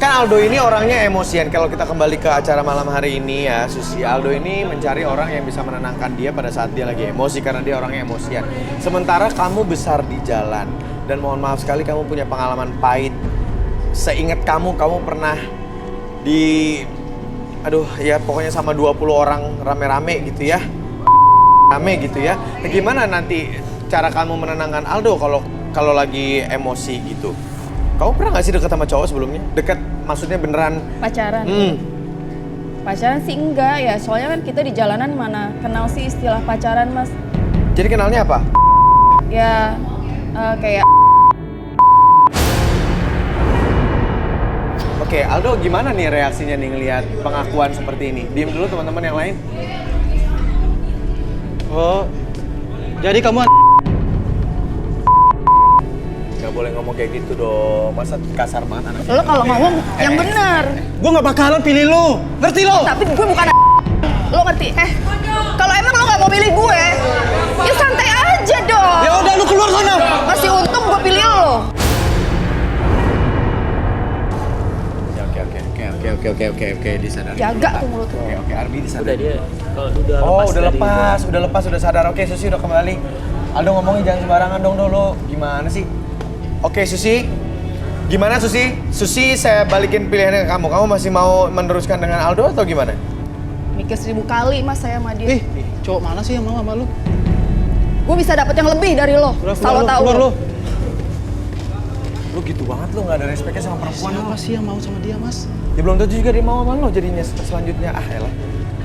Kan Aldo ini orangnya emosian. Kalau kita kembali ke acara malam hari ini ya, Susi, Aldo ini mencari orang yang bisa menenangkan dia pada saat dia lagi emosi karena dia orangnya emosian. Sementara kamu besar di jalan dan mohon maaf sekali kamu punya pengalaman pahit. Seingat kamu pernah pokoknya sama 20 orang rame-rame gitu ya. Nah, gimana nanti cara kamu menenangkan Aldo kalau lagi emosi gitu? Kamu pernah gak sih deket sama cowok sebelumnya? Deket maksudnya beneran? Pacaran? Pacaran sih enggak ya, soalnya kan kita di jalanan mana kenal sih istilah pacaran, Mas. Jadi kenalnya apa? Ya kayak. Oke, Aldo gimana nih reaksinya nih ngelihat pengakuan seperti ini? Diem dulu teman-teman yang lain. Oh, jadi kamu Gak boleh ngomong kayak gitu dong, masa kasar banget anak. Lo kalau ngomong yang benar. gue gak bakalan pilih lo, ngerti lo? Tapi gue bukan lo ngerti? Kalau emang lo gak mau pilih gue, ya santai aja dong. Ya udah lu keluar sana. Masih untung gue pilih lo. Oke, disadar. Jaga tuh mulut lo. Oke, Arbi disadar. Udah dia, kalau udah lepas, udah sadar. Oke, Susi udah kembali. Aldo ngomongnya jangan sembarangan dong dulu. Gimana sih? Oke, Susi. Gimana Susi? Susi saya balikin pilihannya ke kamu. Kamu masih mau meneruskan dengan Aldo atau gimana? Mikir 1000 kali Mas saya sama dia. Cowok mana sih yang mau sama lu? Gue bisa dapet yang lebih dari lo. Selalu tahu. Keluar lo. Lu gitu banget lu, gak ada respeknya sama perempuan. Siapa sih yang mau sama dia, Mas? Ya belum tentu juga dia mau sama lo jadinya selanjutnya. Elah.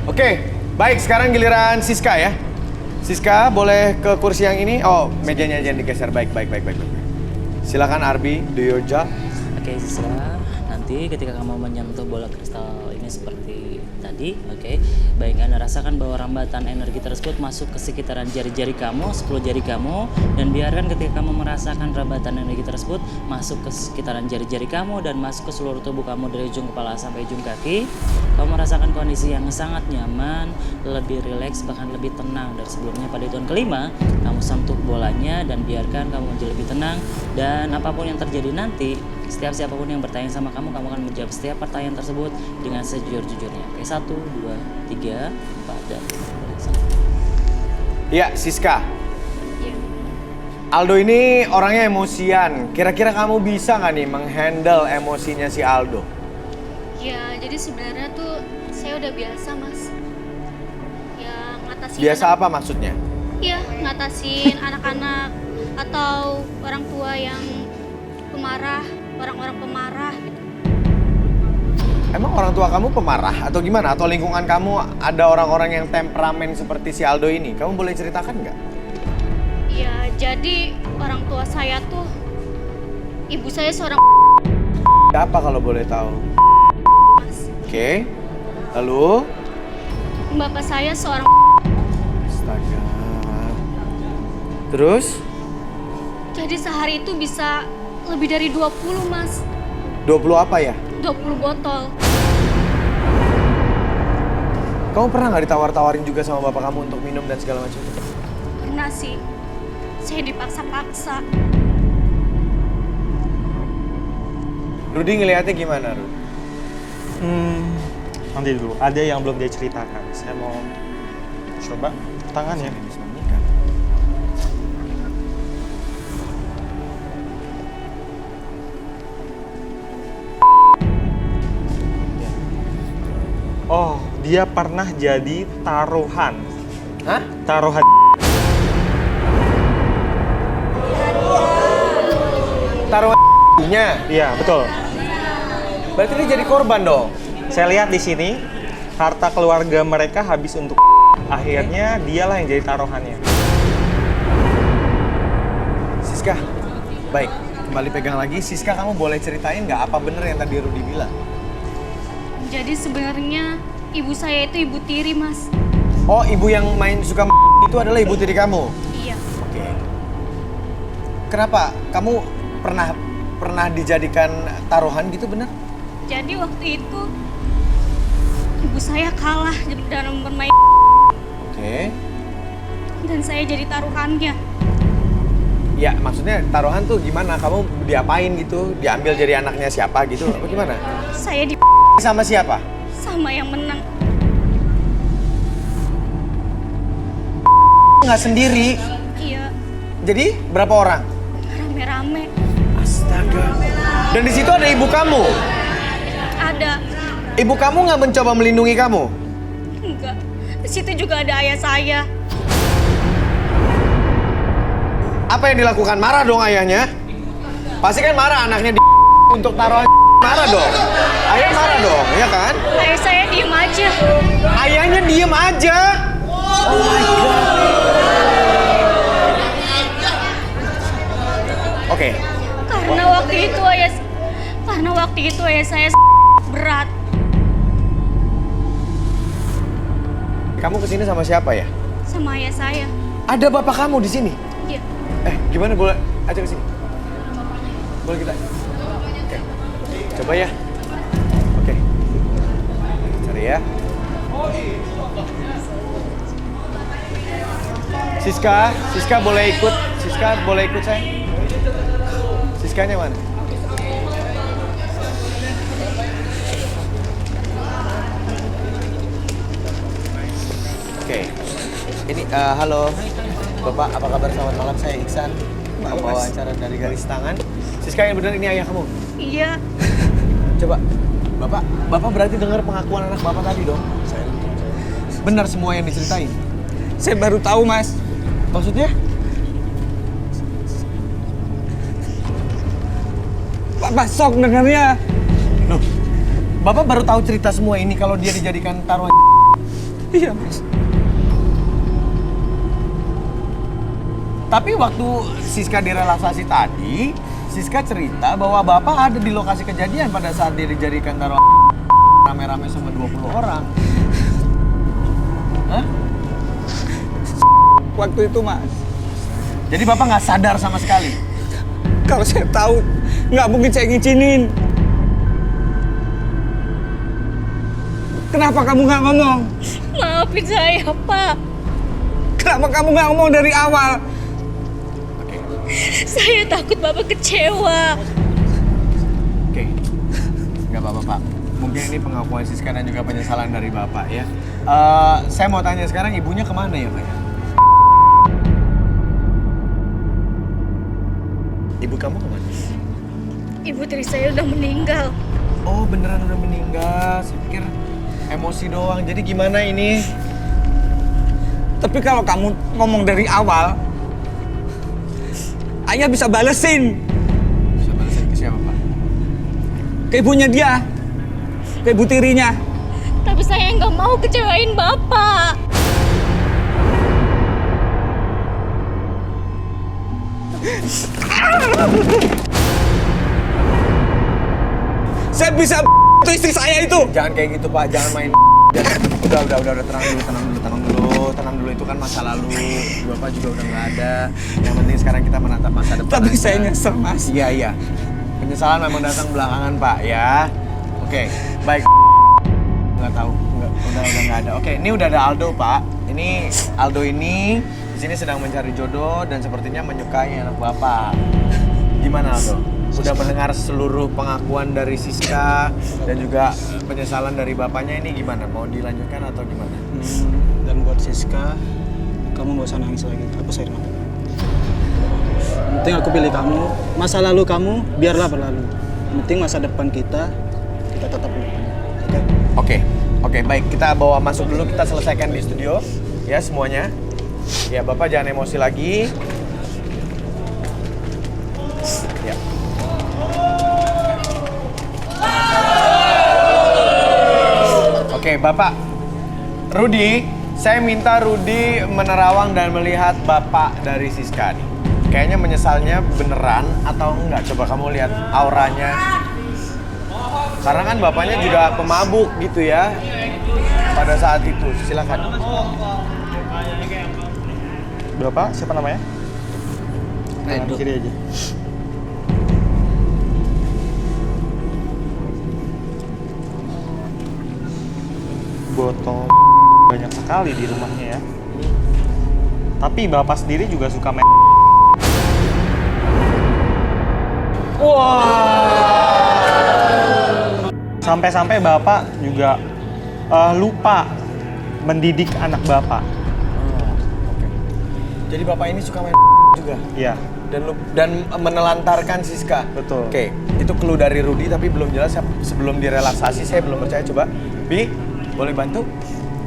Oke, baik sekarang giliran Siska ya. Siska boleh ke kursi yang ini. Oh, mejanya jangan digeser. Baik. Silakan Arbi, do your job. Oke, Siska. Nanti ketika kamu menyentuh bola kristal ini seperti tadi, oke. Baik, Anda rasakan bahwa rambatan energi tersebut masuk ke sekitaran jari-jari kamu, 10 jari kamu, dan biarkan ketika kamu merasakan rambatan energi tersebut masuk ke sekitaran jari-jari kamu dan masuk ke seluruh tubuh kamu dari ujung kepala sampai ujung kaki. Kamu merasakan kondisi yang sangat nyaman, lebih rileks, bahkan lebih tenang dari sebelumnya. Pada hitungan kelima, kamu sentuh bolanya dan biarkan kamu menjadi lebih tenang. Dan apapun yang terjadi nanti, setiap siapapun yang bertanya sama kamu akan menjawab setiap pertanyaan tersebut dengan sejujur-jujurnya. Oke, 1, 2, 3, 4, dan Iya, Siska. Aldo ini orangnya emosian. Kira-kira kamu bisa nggak nih menghandle emosinya si Aldo? Ya, jadi sebenarnya tuh saya udah biasa, Mas. Ya, ngatasin. Biasa apa maksudnya? Iya, ngatasin anak-anak atau orang tua yang pemarah, orang-orang pemarah gitu. Emang orang tua kamu pemarah atau gimana? Atau lingkungan kamu ada orang-orang yang temperamen seperti si Aldo ini? Kamu boleh ceritakan nggak? Ya, jadi orang tua saya tuh, ibu saya seorang Siapa kalau boleh tahu? Oke. Lalu? Bapak saya seorang Astaga. Terus? Jadi sehari itu bisa lebih dari 20, Mas. 20 apa ya? 20 botol. Kamu pernah nggak ditawar-tawarin juga sama bapak kamu untuk minum dan segala macam? Pernah sih. Saya dipaksa-paksa. Rudy ngelihatnya gimana, Rud? Nanti dulu, ada yang belum dia ceritakan. Saya mau coba tangannya. Oh, dia pernah jadi taruhan. Hah? Taruhan. Taruhannya? Iya, betul. Berarti dia jadi korban dong? Saya lihat di sini, harta keluarga mereka habis untuk akhirnya dialah yang jadi taruhannya. Siska, baik. Kembali pegang lagi. Siska, kamu boleh ceritain nggak apa bener yang tadi Rudy bilang? Jadi sebenarnya ibu saya itu ibu tiri, Mas. Oh, ibu yang main suka itu adalah ibu tiri kamu? Iya. Oke. Kenapa? Kamu pernah dijadikan taruhan gitu, bener? Jadi waktu itu ibu saya kalah dalam bermain Oke. dan saya jadi taruhannya. Ya, maksudnya taruhan tuh gimana? Kamu diapain gitu? Diambil jadi anaknya siapa gitu? Apa gimana? Saya di Sama siapa? sama yang menang. Nggak sendiri. Iya, Jadi berapa orang? rame-rame. Astaga. Dan di situ ada ibu kamu. Ada. Ibu kamu nggak mencoba melindungi kamu? Enggak. Di situ juga ada ayah saya. Apa yang dilakukan? Marah dong ayahnya? Pasti kan marah anaknya untuk taruhan marah dong. Ayah marah dong, ya kan? Ayah saya diem aja. Ayahnya diem aja. Oh my God. Oke. Karena waktu itu ayah saya berat. Kamu kesini sama siapa ya? Sama ayah saya. Ada bapak kamu di sini? Iya. Gimana boleh ajak ke sini? Boleh kita? Oke. Coba ya. Oke. Cari ya. Siska boleh ikut. Siska boleh ikut saya. Siskanya mana? Oke. Ini halo. Bapak, apa kabar? Selamat malam. Saya Iksan. Pembawa acara dari Garis Tangan. Siska, yang benar ini ayah kamu? Iya. Coba. Bapak berarti dengar pengakuan anak Bapak tadi dong? Benar semua yang diceritain? Saya baru tahu, Mas. Maksudnya? Bapak sok dengarnya. Loh, Bapak baru tahu cerita semua ini kalau dia dijadikan taruhan? Iya, Mas. Tapi waktu Siska direlaksasi tadi, Siska cerita bahwa Bapak ada di lokasi kejadian pada saat dia dijadikan taruhan rame-rame sama 20 orang. Hah? Waktu itu, Mas. Jadi Bapak nggak sadar sama sekali? Kalau saya tahu, nggak mungkin saya ngizinin. Kenapa kamu nggak ngomong? Maafin saya, Pak. Kenapa kamu nggak ngomong dari awal? Saya takut Bapak kecewa. Oke, nggak apa-apa Pak. Mungkin ini pengakuan Siska dan juga penyesalan dari Bapak ya. Saya mau tanya sekarang ibunya kemana ya Pak? Ibu kamu kemana? Ibu tiri saya udah meninggal. Oh beneran udah meninggal, saya pikir emosi doang. Jadi gimana ini? Tapi kalau kamu ngomong dari awal, ayah bisa balesin. Bisa balesin ke siapa Pak? Ke ibunya dia, ke ibu tirinya. Tapi saya nggak mau kecewain Bapak. Saya bisa itu istri saya itu. Jangan kayak gitu Pak, jangan main. Udah, tenang dulu. Itu kan masa lalu. Bapak juga udah nggak ada. Yang penting sekarang kita menatap masa depan. Tapi aja. saya nyesel, Mas. Iya. Penyesalan memang datang belakangan Pak ya. Oke, baik. Nggak tahu, udah nggak ada. Oke, ini udah ada Aldo Pak. Ini Aldo ini di sini sedang mencari jodoh dan sepertinya menyukai anak Bapak. Gimana Aldo? Udah mendengar seluruh pengakuan dari Siska dan juga penyesalan dari bapaknya, ini gimana? Mau dilanjutkan atau gimana? Dan buat Siska, kamu gak usah nangis lagi. Aku sayang kamu. Yang penting aku pilih kamu. Masa lalu kamu biarlah berlalu. Yang penting masa depan kita tetap di depan. Oke, baik. Kita bawa masuk dulu, kita selesaikan di studio ya semuanya. Ya Bapak jangan emosi lagi. Ya. Oke, Bapak. Rudi, saya minta Rudi menerawang dan melihat Bapak dari Siska nih. Kayaknya menyesalnya beneran atau enggak? Coba kamu lihat auranya. Karena kan bapaknya juga pemabuk gitu ya pada saat itu. Silakan. Bapak, siapa namanya? Edo. Kiri aja. botol banyak sekali di rumahnya ya. Tapi bapak sendiri juga suka main. Wah. Sampai-sampai bapak juga lupa mendidik anak bapak. Jadi bapak ini suka main juga? Iya. Dan menelantarkan Siska? Betul. Oke, itu clue dari Rudy tapi belum jelas. Sebelum direlaksasi saya belum percaya. Coba, Bi, boleh bantu?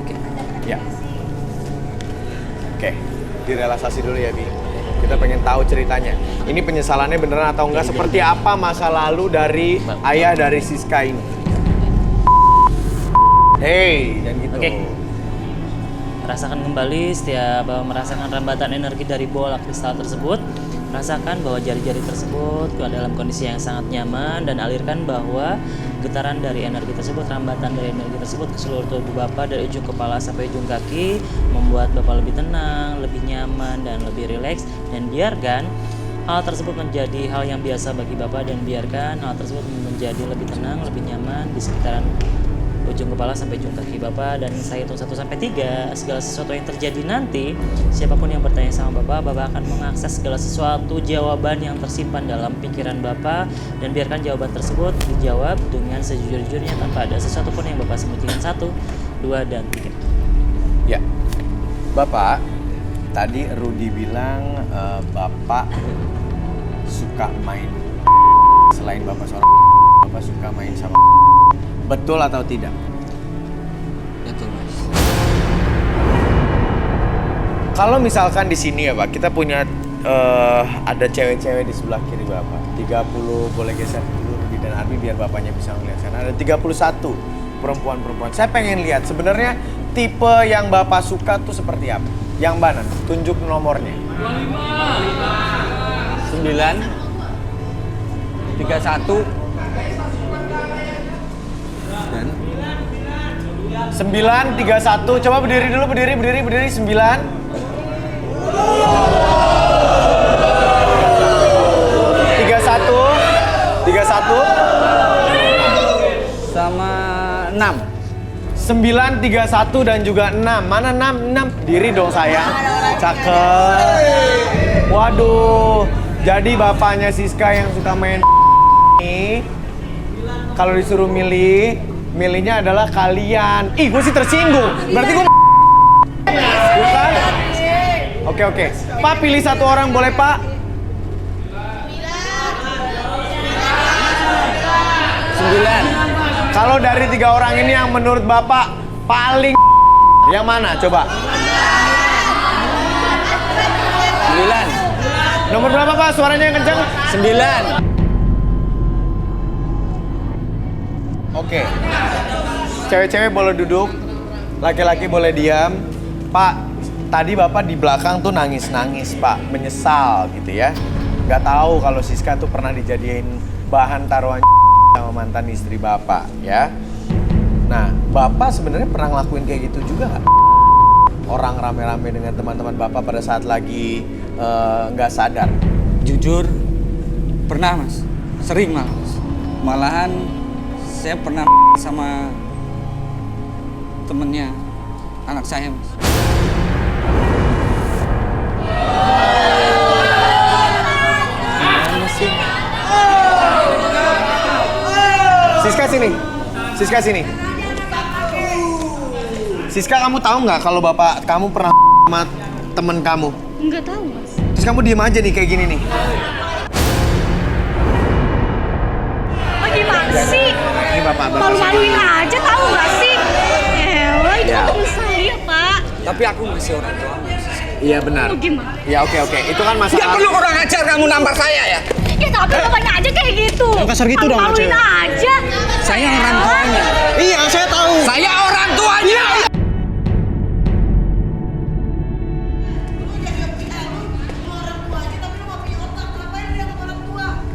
Oke. Ya. Oke, direlaksasi dulu ya, Bi. Kita pengen tahu ceritanya. Ini penyesalannya beneran atau enggak? Seperti apa masa lalu dari ayah dari Siska ini? Hey, dan gitu. Oke. Rasakan kembali setiap merasakan rambatan energi dari bola kristal tersebut. Rasakan bahwa jari-jari tersebut dalam kondisi yang sangat nyaman dan alirkan bahwa getaran dari energi tersebut, rambatan dari energi tersebut ke seluruh tubuh Bapak dari ujung kepala sampai ujung kaki, membuat Bapak lebih tenang, lebih nyaman dan lebih rileks, dan biarkan hal tersebut menjadi hal yang biasa bagi Bapak dan biarkan hal tersebut menjadi lebih tenang, lebih nyaman di sekitaran ujung kepala sampai ujung kaki Bapak. Dan saya hitung 1 sampai 3, segala sesuatu yang terjadi nanti, siapapun yang bertanya sama Bapak akan mengakses segala sesuatu jawaban yang tersimpan dalam pikiran Bapak, dan biarkan jawaban tersebut dijawab dengan sejujur-jujurnya tanpa ada sesuatu pun yang Bapak sembunyikan. 1, 2, dan 3. Ya, Bapak, tadi Rudy bilang Bapak suka main. Selain Bapak soal Bapak suka main sama. Betul atau tidak? Betul, Mas. Kalau misalkan di sini ya Pak, kita punya ada cewek-cewek di sebelah kiri Bapak. 30, boleh geser dulu Rudy dan Arbi biar Bapaknya bisa ngeliat sana. Ada 31 perempuan-perempuan. Saya pengen lihat sebenarnya tipe yang Bapak suka tuh seperti apa? Yang mana? Tunjuk nomornya. 9 31 dan 931, coba berdiri dulu, berdiri 9 31 sama 6. 9, 31 dan juga 6. Mana 6? Diri dong sayang. Cakep. Waduh. Jadi bapaknya Siska yang suka main ini, kalau disuruh milihnya adalah kalian. Ih, gue sih tersinggung. Berarti gue bukan? Oke. Pak, pilih satu orang boleh, Pak? 9. Kalau dari 3 orang ini yang menurut Bapak paling yang mana? Coba. 9. Nomor berapa, Pak? Suaranya yang kencang? 9. Oke. Cewek-cewek boleh duduk, laki-laki boleh diam. Pak, tadi Bapak di belakang tuh nangis-nangis, Pak. Menyesal gitu ya. Gak tahu kalau Siska tuh pernah dijadiin bahan taruhan sama mantan istri Bapak ya. Nah, Bapak sebenarnya pernah ngelakuin kayak gitu juga gak? Orang rame-rame dengan teman-teman Bapak pada saat lagi nggak sadar. Jujur pernah, Mas. Sering malah, Mas. Malahan saya pernah sama temennya anak saya, Mas. Gimana sih? Siska sini. Siska, kamu tahu nggak kalau bapak kamu pernah sama temen kamu? Nggak tahu, Mas. Terus kamu diem aja nih kayak gini nih. Oh, gimana sih? Ini bapak. Malu-maluin aja, tahu nggak sih? Elah, itu Ya. kan temen saya, Pak. Tapi aku masih orang tua, Mas. Iya benar. Oh, gimana? Ya oke. Itu kan masalah. Nggak perlu kurang ajar kamu nampar saya ya. Ya tapi bapaknya aja kayak gitu. Yang kasar gitu dong, Malu-maluin cewek. aja. Saya orang tuanya. Iya, saya tahu. Saya orang tuanya.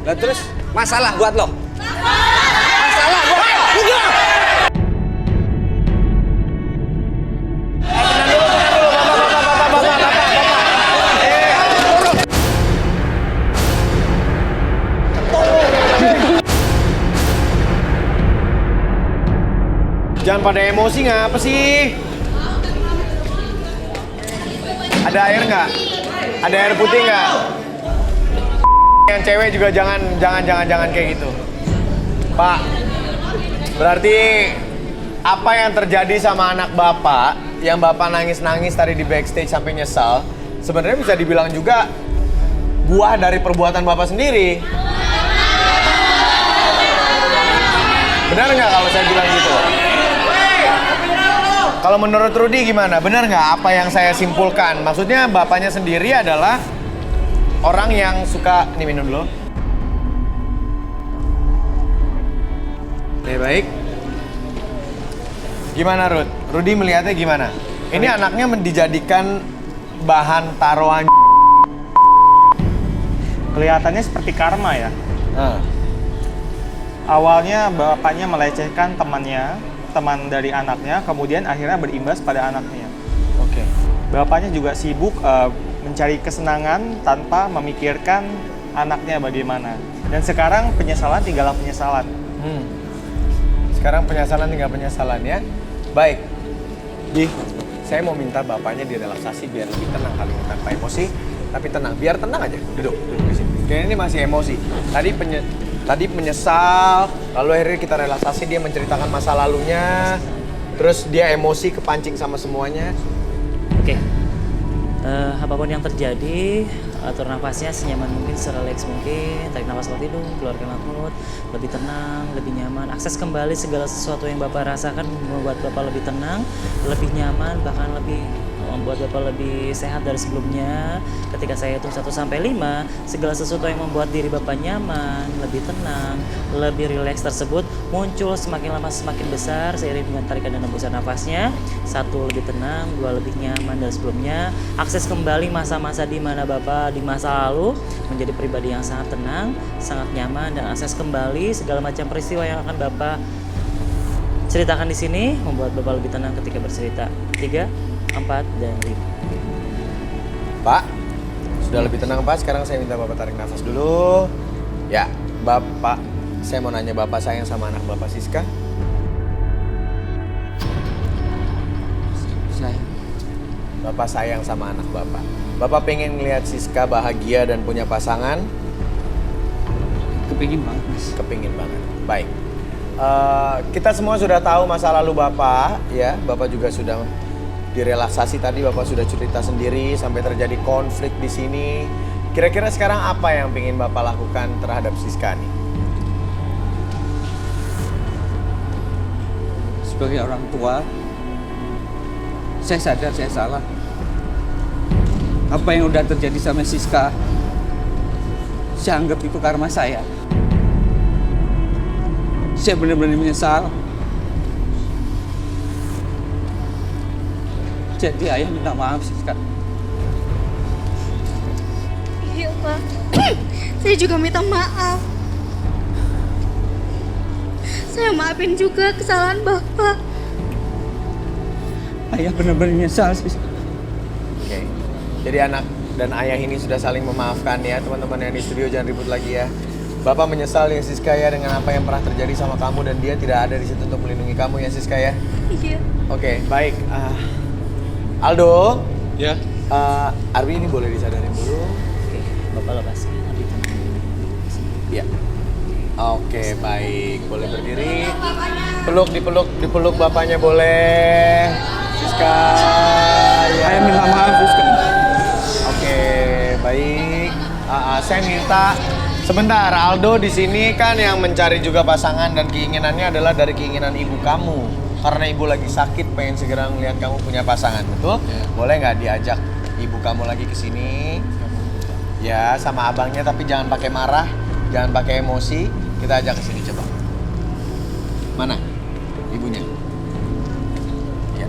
Lah terus masalah buat lo? Masalah buat lo? Udah. Jangan pada emosi ngapa sih? Ada air nggak? Ada air putih nggak? Yang cewek juga jangan kayak gitu. Pak, berarti apa yang terjadi sama anak bapak, yang bapak nangis-nangis tadi di backstage sampai nyesal, sebenarnya bisa dibilang juga buah dari perbuatan bapak sendiri. Benar nggak kalau saya bilang gitu? Kalau menurut Rudy gimana? Benar nggak apa yang saya simpulkan? Maksudnya bapaknya sendiri adalah orang yang suka... Nih minum dulu. Oke, baik. Gimana Rud? Rudy melihatnya gimana? Ini anaknya dijadikan bahan taruhan. Kelihatannya seperti karma ya. Awalnya bapaknya melecehkan teman dari anaknya, kemudian akhirnya berimbas pada anaknya. Oke. Bapaknya juga sibuk mencari kesenangan tanpa memikirkan anaknya bagaimana. Dan sekarang penyesalan tinggallah penyesalan. Sekarang penyesalan tinggal penyesalan ya. Baik. Saya mau minta bapaknya direlaksasi biar lebih tenang kali ini tanpa emosi, tapi tenang. Biar tenang aja. Duduk di sini. Kayaknya ini masih emosi. Tadi menyesal, lalu akhirnya kita relaksasi, dia menceritakan masa lalunya, terus dia emosi kepancing sama semuanya. Oke. Apapun yang terjadi, atur nafasnya senyaman mungkin, serelax mungkin. Tarik nafas lewat hidung, keluarkan lewat mulut. Lebih tenang, lebih nyaman. Akses kembali segala sesuatu yang Bapak rasakan membuat Bapak lebih tenang, lebih nyaman, bahkan lebih membuat Bapak lebih sehat dari sebelumnya. Ketika saya hitung 1 sampai 5, segala sesuatu yang membuat diri Bapak nyaman, lebih tenang, lebih rileks tersebut muncul semakin lama semakin besar seiring dengan tarikan dan hembusan nafasnya. 1 lebih tenang, 2 lebih nyaman dari sebelumnya. Akses kembali masa-masa di mana Bapak di masa lalu menjadi pribadi yang sangat tenang, sangat nyaman, dan akses kembali segala macam peristiwa yang akan Bapak ceritakan di sini membuat Bapak lebih tenang ketika bercerita. 3, 4, dan 5. Pak, sudah lebih tenang Pak. Sekarang saya minta Bapak tarik nafas dulu. Ya, Bapak, saya mau nanya, Bapak sayang sama anak Bapak Siska? Sayang. Bapak sayang sama anak Bapak. Bapak pengen ngelihat Siska bahagia dan punya pasangan? Kepingin banget, Mas. Kepingin banget. Baik. Kita semua sudah tahu masa lalu Bapak, ya. Bapak juga sudah direlaksasi tadi, Bapak sudah cerita sendiri sampai terjadi konflik di sini. Kira-kira sekarang apa yang ingin Bapak lakukan terhadap Siska nih? Sebagai orang tua, saya sadar saya salah. Apa yang udah terjadi sama Siska, saya anggap itu karma saya. Saya benar-benar menyesal. Jadi ayah minta maaf Siska. Iya Pak, saya juga minta maaf. Saya maafin juga kesalahan Bapak. Ayah benar-benar menyesal Siska. Oke. Jadi anak dan ayah ini sudah saling memaafkan ya. Teman-teman yang di studio jangan ribut lagi ya. Bapak menyesal ya Siska ya dengan apa yang pernah terjadi sama kamu, dan dia tidak ada di situ untuk melindungi kamu ya Siska ya. Iya. Oke, baik. Aldo, ya. Arwi ini boleh disadarin dulu. Oke, Bapak lepaskan. Ya. Oke, baik. Boleh berdiri. Dipeluk bapaknya boleh. Siska. Ya. Ayah minta maaf Siska. Oke, baik. Saya minta sebentar. Aldo di sini kan yang mencari juga pasangan, dan keinginannya adalah dari keinginan ibu kamu. Karena ibu lagi sakit, pengen segera ngeliat kamu punya pasangan, betul? Ya. Boleh nggak diajak ibu kamu lagi ke sini? Ya, sama abangnya, tapi jangan pakai marah, jangan pakai emosi. Kita ajak ke sini coba. Mana ibunya? Ya.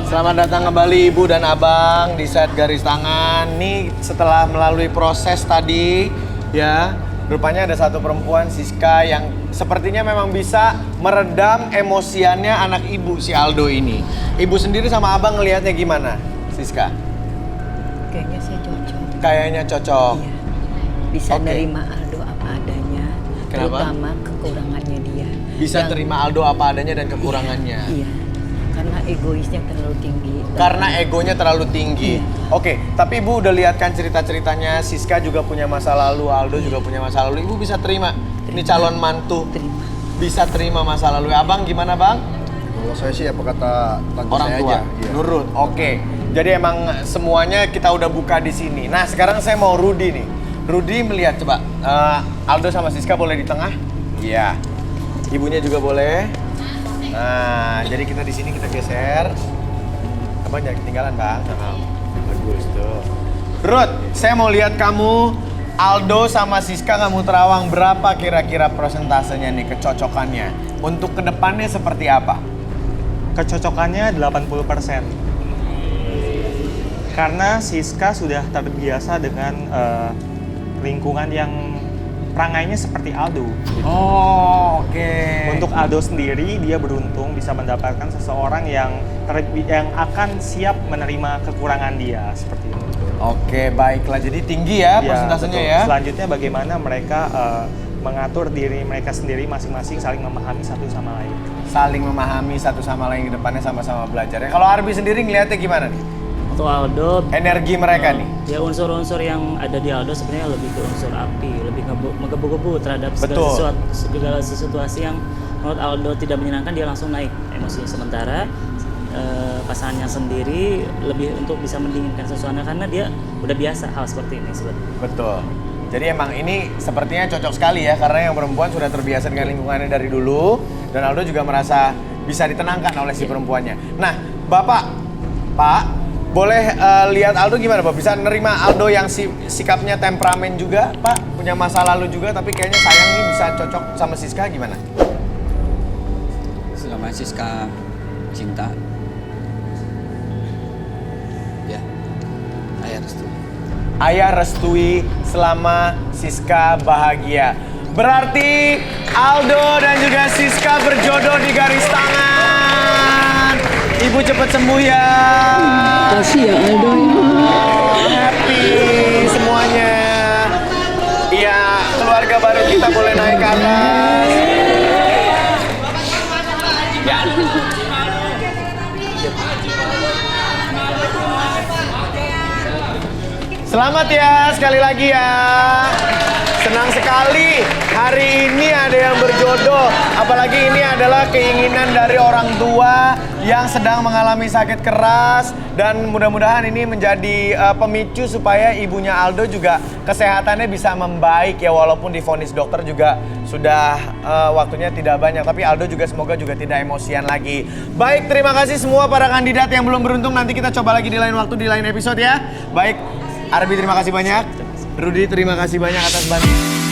Selamat datang kembali Ibu dan Abang di set Garis Tangan. Nih setelah melalui proses tadi ya, rupanya ada satu perempuan, Siska, yang sepertinya memang bisa meredam emosiannya anak ibu si Aldo ini. Ibu sendiri sama Abang ngelihatnya gimana, Siska? Kayaknya saya cocok. Kayaknya cocok. Iya. bisa Oke. nerima Aldo apa adanya, Kenapa? terutama kekurangannya dia. Bisa terima Aldo apa adanya dan kekurangannya. Iya, karena egoisnya terlalu tinggi. Karena egonya terlalu tinggi. Oke, tapi Ibu udah lihat kan cerita-ceritanya, Siska juga punya masa lalu, Aldo juga punya masa lalu. Ibu bisa terima. Ini calon mantu. Bisa terima masa lalu. Abang gimana, Bang? Kalau saya sih apa kata tante Orang saya tua. aja. Iya. Nurut. Oke. Jadi emang semuanya kita udah buka di sini. Nah, sekarang saya mau Rudi nih. Rudi melihat coba Aldo sama Siska boleh di tengah? Iya. Ibunya juga boleh. Nah, jadi kita di sini kita geser. Abang jangan ketinggalan, Bang. Nah, bagus tuh. Ruth, saya mau lihat kamu Aldo sama Siska kamu terawang berapa kira-kira persentasenya nih kecocokannya? Untuk kedepannya seperti apa? Kecocokannya 80%. Karena Siska sudah terbiasa dengan lingkungan yang perangainya seperti Aldo. Oh, oke. Untuk Aldo sendiri, dia beruntung bisa mendapatkan seseorang yang akan siap menerima kekurangan dia seperti itu. Oke, baiklah. Jadi tinggi ya persentasenya betul. ya. Selanjutnya bagaimana mereka mengatur diri mereka sendiri masing-masing saling memahami satu sama lain. Saling memahami satu sama lain ke depannya sama-sama belajar. Ya, kalau Arbi sendiri ngeliatnya gimana nih? Untuk Aldo, energi mereka nih. Ya unsur-unsur yang ada di Aldo sebenarnya lebih ke unsur api, lebih menggebu-gebu terhadap segala situasi yang menurut Aldo tidak menyenangkan, dia langsung naik emosinya. Sementara pasangannya sendiri lebih untuk bisa mendinginkan suasana karena dia udah biasa hal seperti ini sebenarnya. Betul. Jadi emang ini sepertinya cocok sekali ya karena yang perempuan sudah terbiasa dengan lingkungannya dari dulu dan Aldo juga merasa bisa ditenangkan oleh si perempuannya. Nah, Bapak, Pak, boleh lihat Aldo gimana, Pak? Bisa nerima Aldo yang sikapnya temperamen juga, Pak? Punya masa lalu juga, tapi kayaknya sayang nih bisa cocok sama Siska gimana? Selama Siska cinta, ya, ayah restu. Ayah restui selama Siska bahagia. Berarti Aldo dan juga Siska berjodoh di garis tangan. Ibu cepet sembuh ya. Kasih ya Aldo ya. Happy semuanya. Iya, keluarga baru kita boleh naik ke atas. Ya. Selamat ya, sekali lagi ya. Senang sekali hari ini ada yang berjodoh. Apalagi ini adalah keinginan dari orang tua yang sedang mengalami sakit keras. Dan mudah-mudahan ini menjadi pemicu supaya ibunya Aldo juga kesehatannya bisa membaik ya. Walaupun divonis dokter juga sudah waktunya tidak banyak. Tapi Aldo juga semoga juga tidak emosian lagi. Baik, terima kasih semua para kandidat yang belum beruntung. Nanti kita coba lagi di lain waktu, di lain episode ya. Baik, Arbi terima kasih banyak. Rudi terima kasih banyak atas bantuan.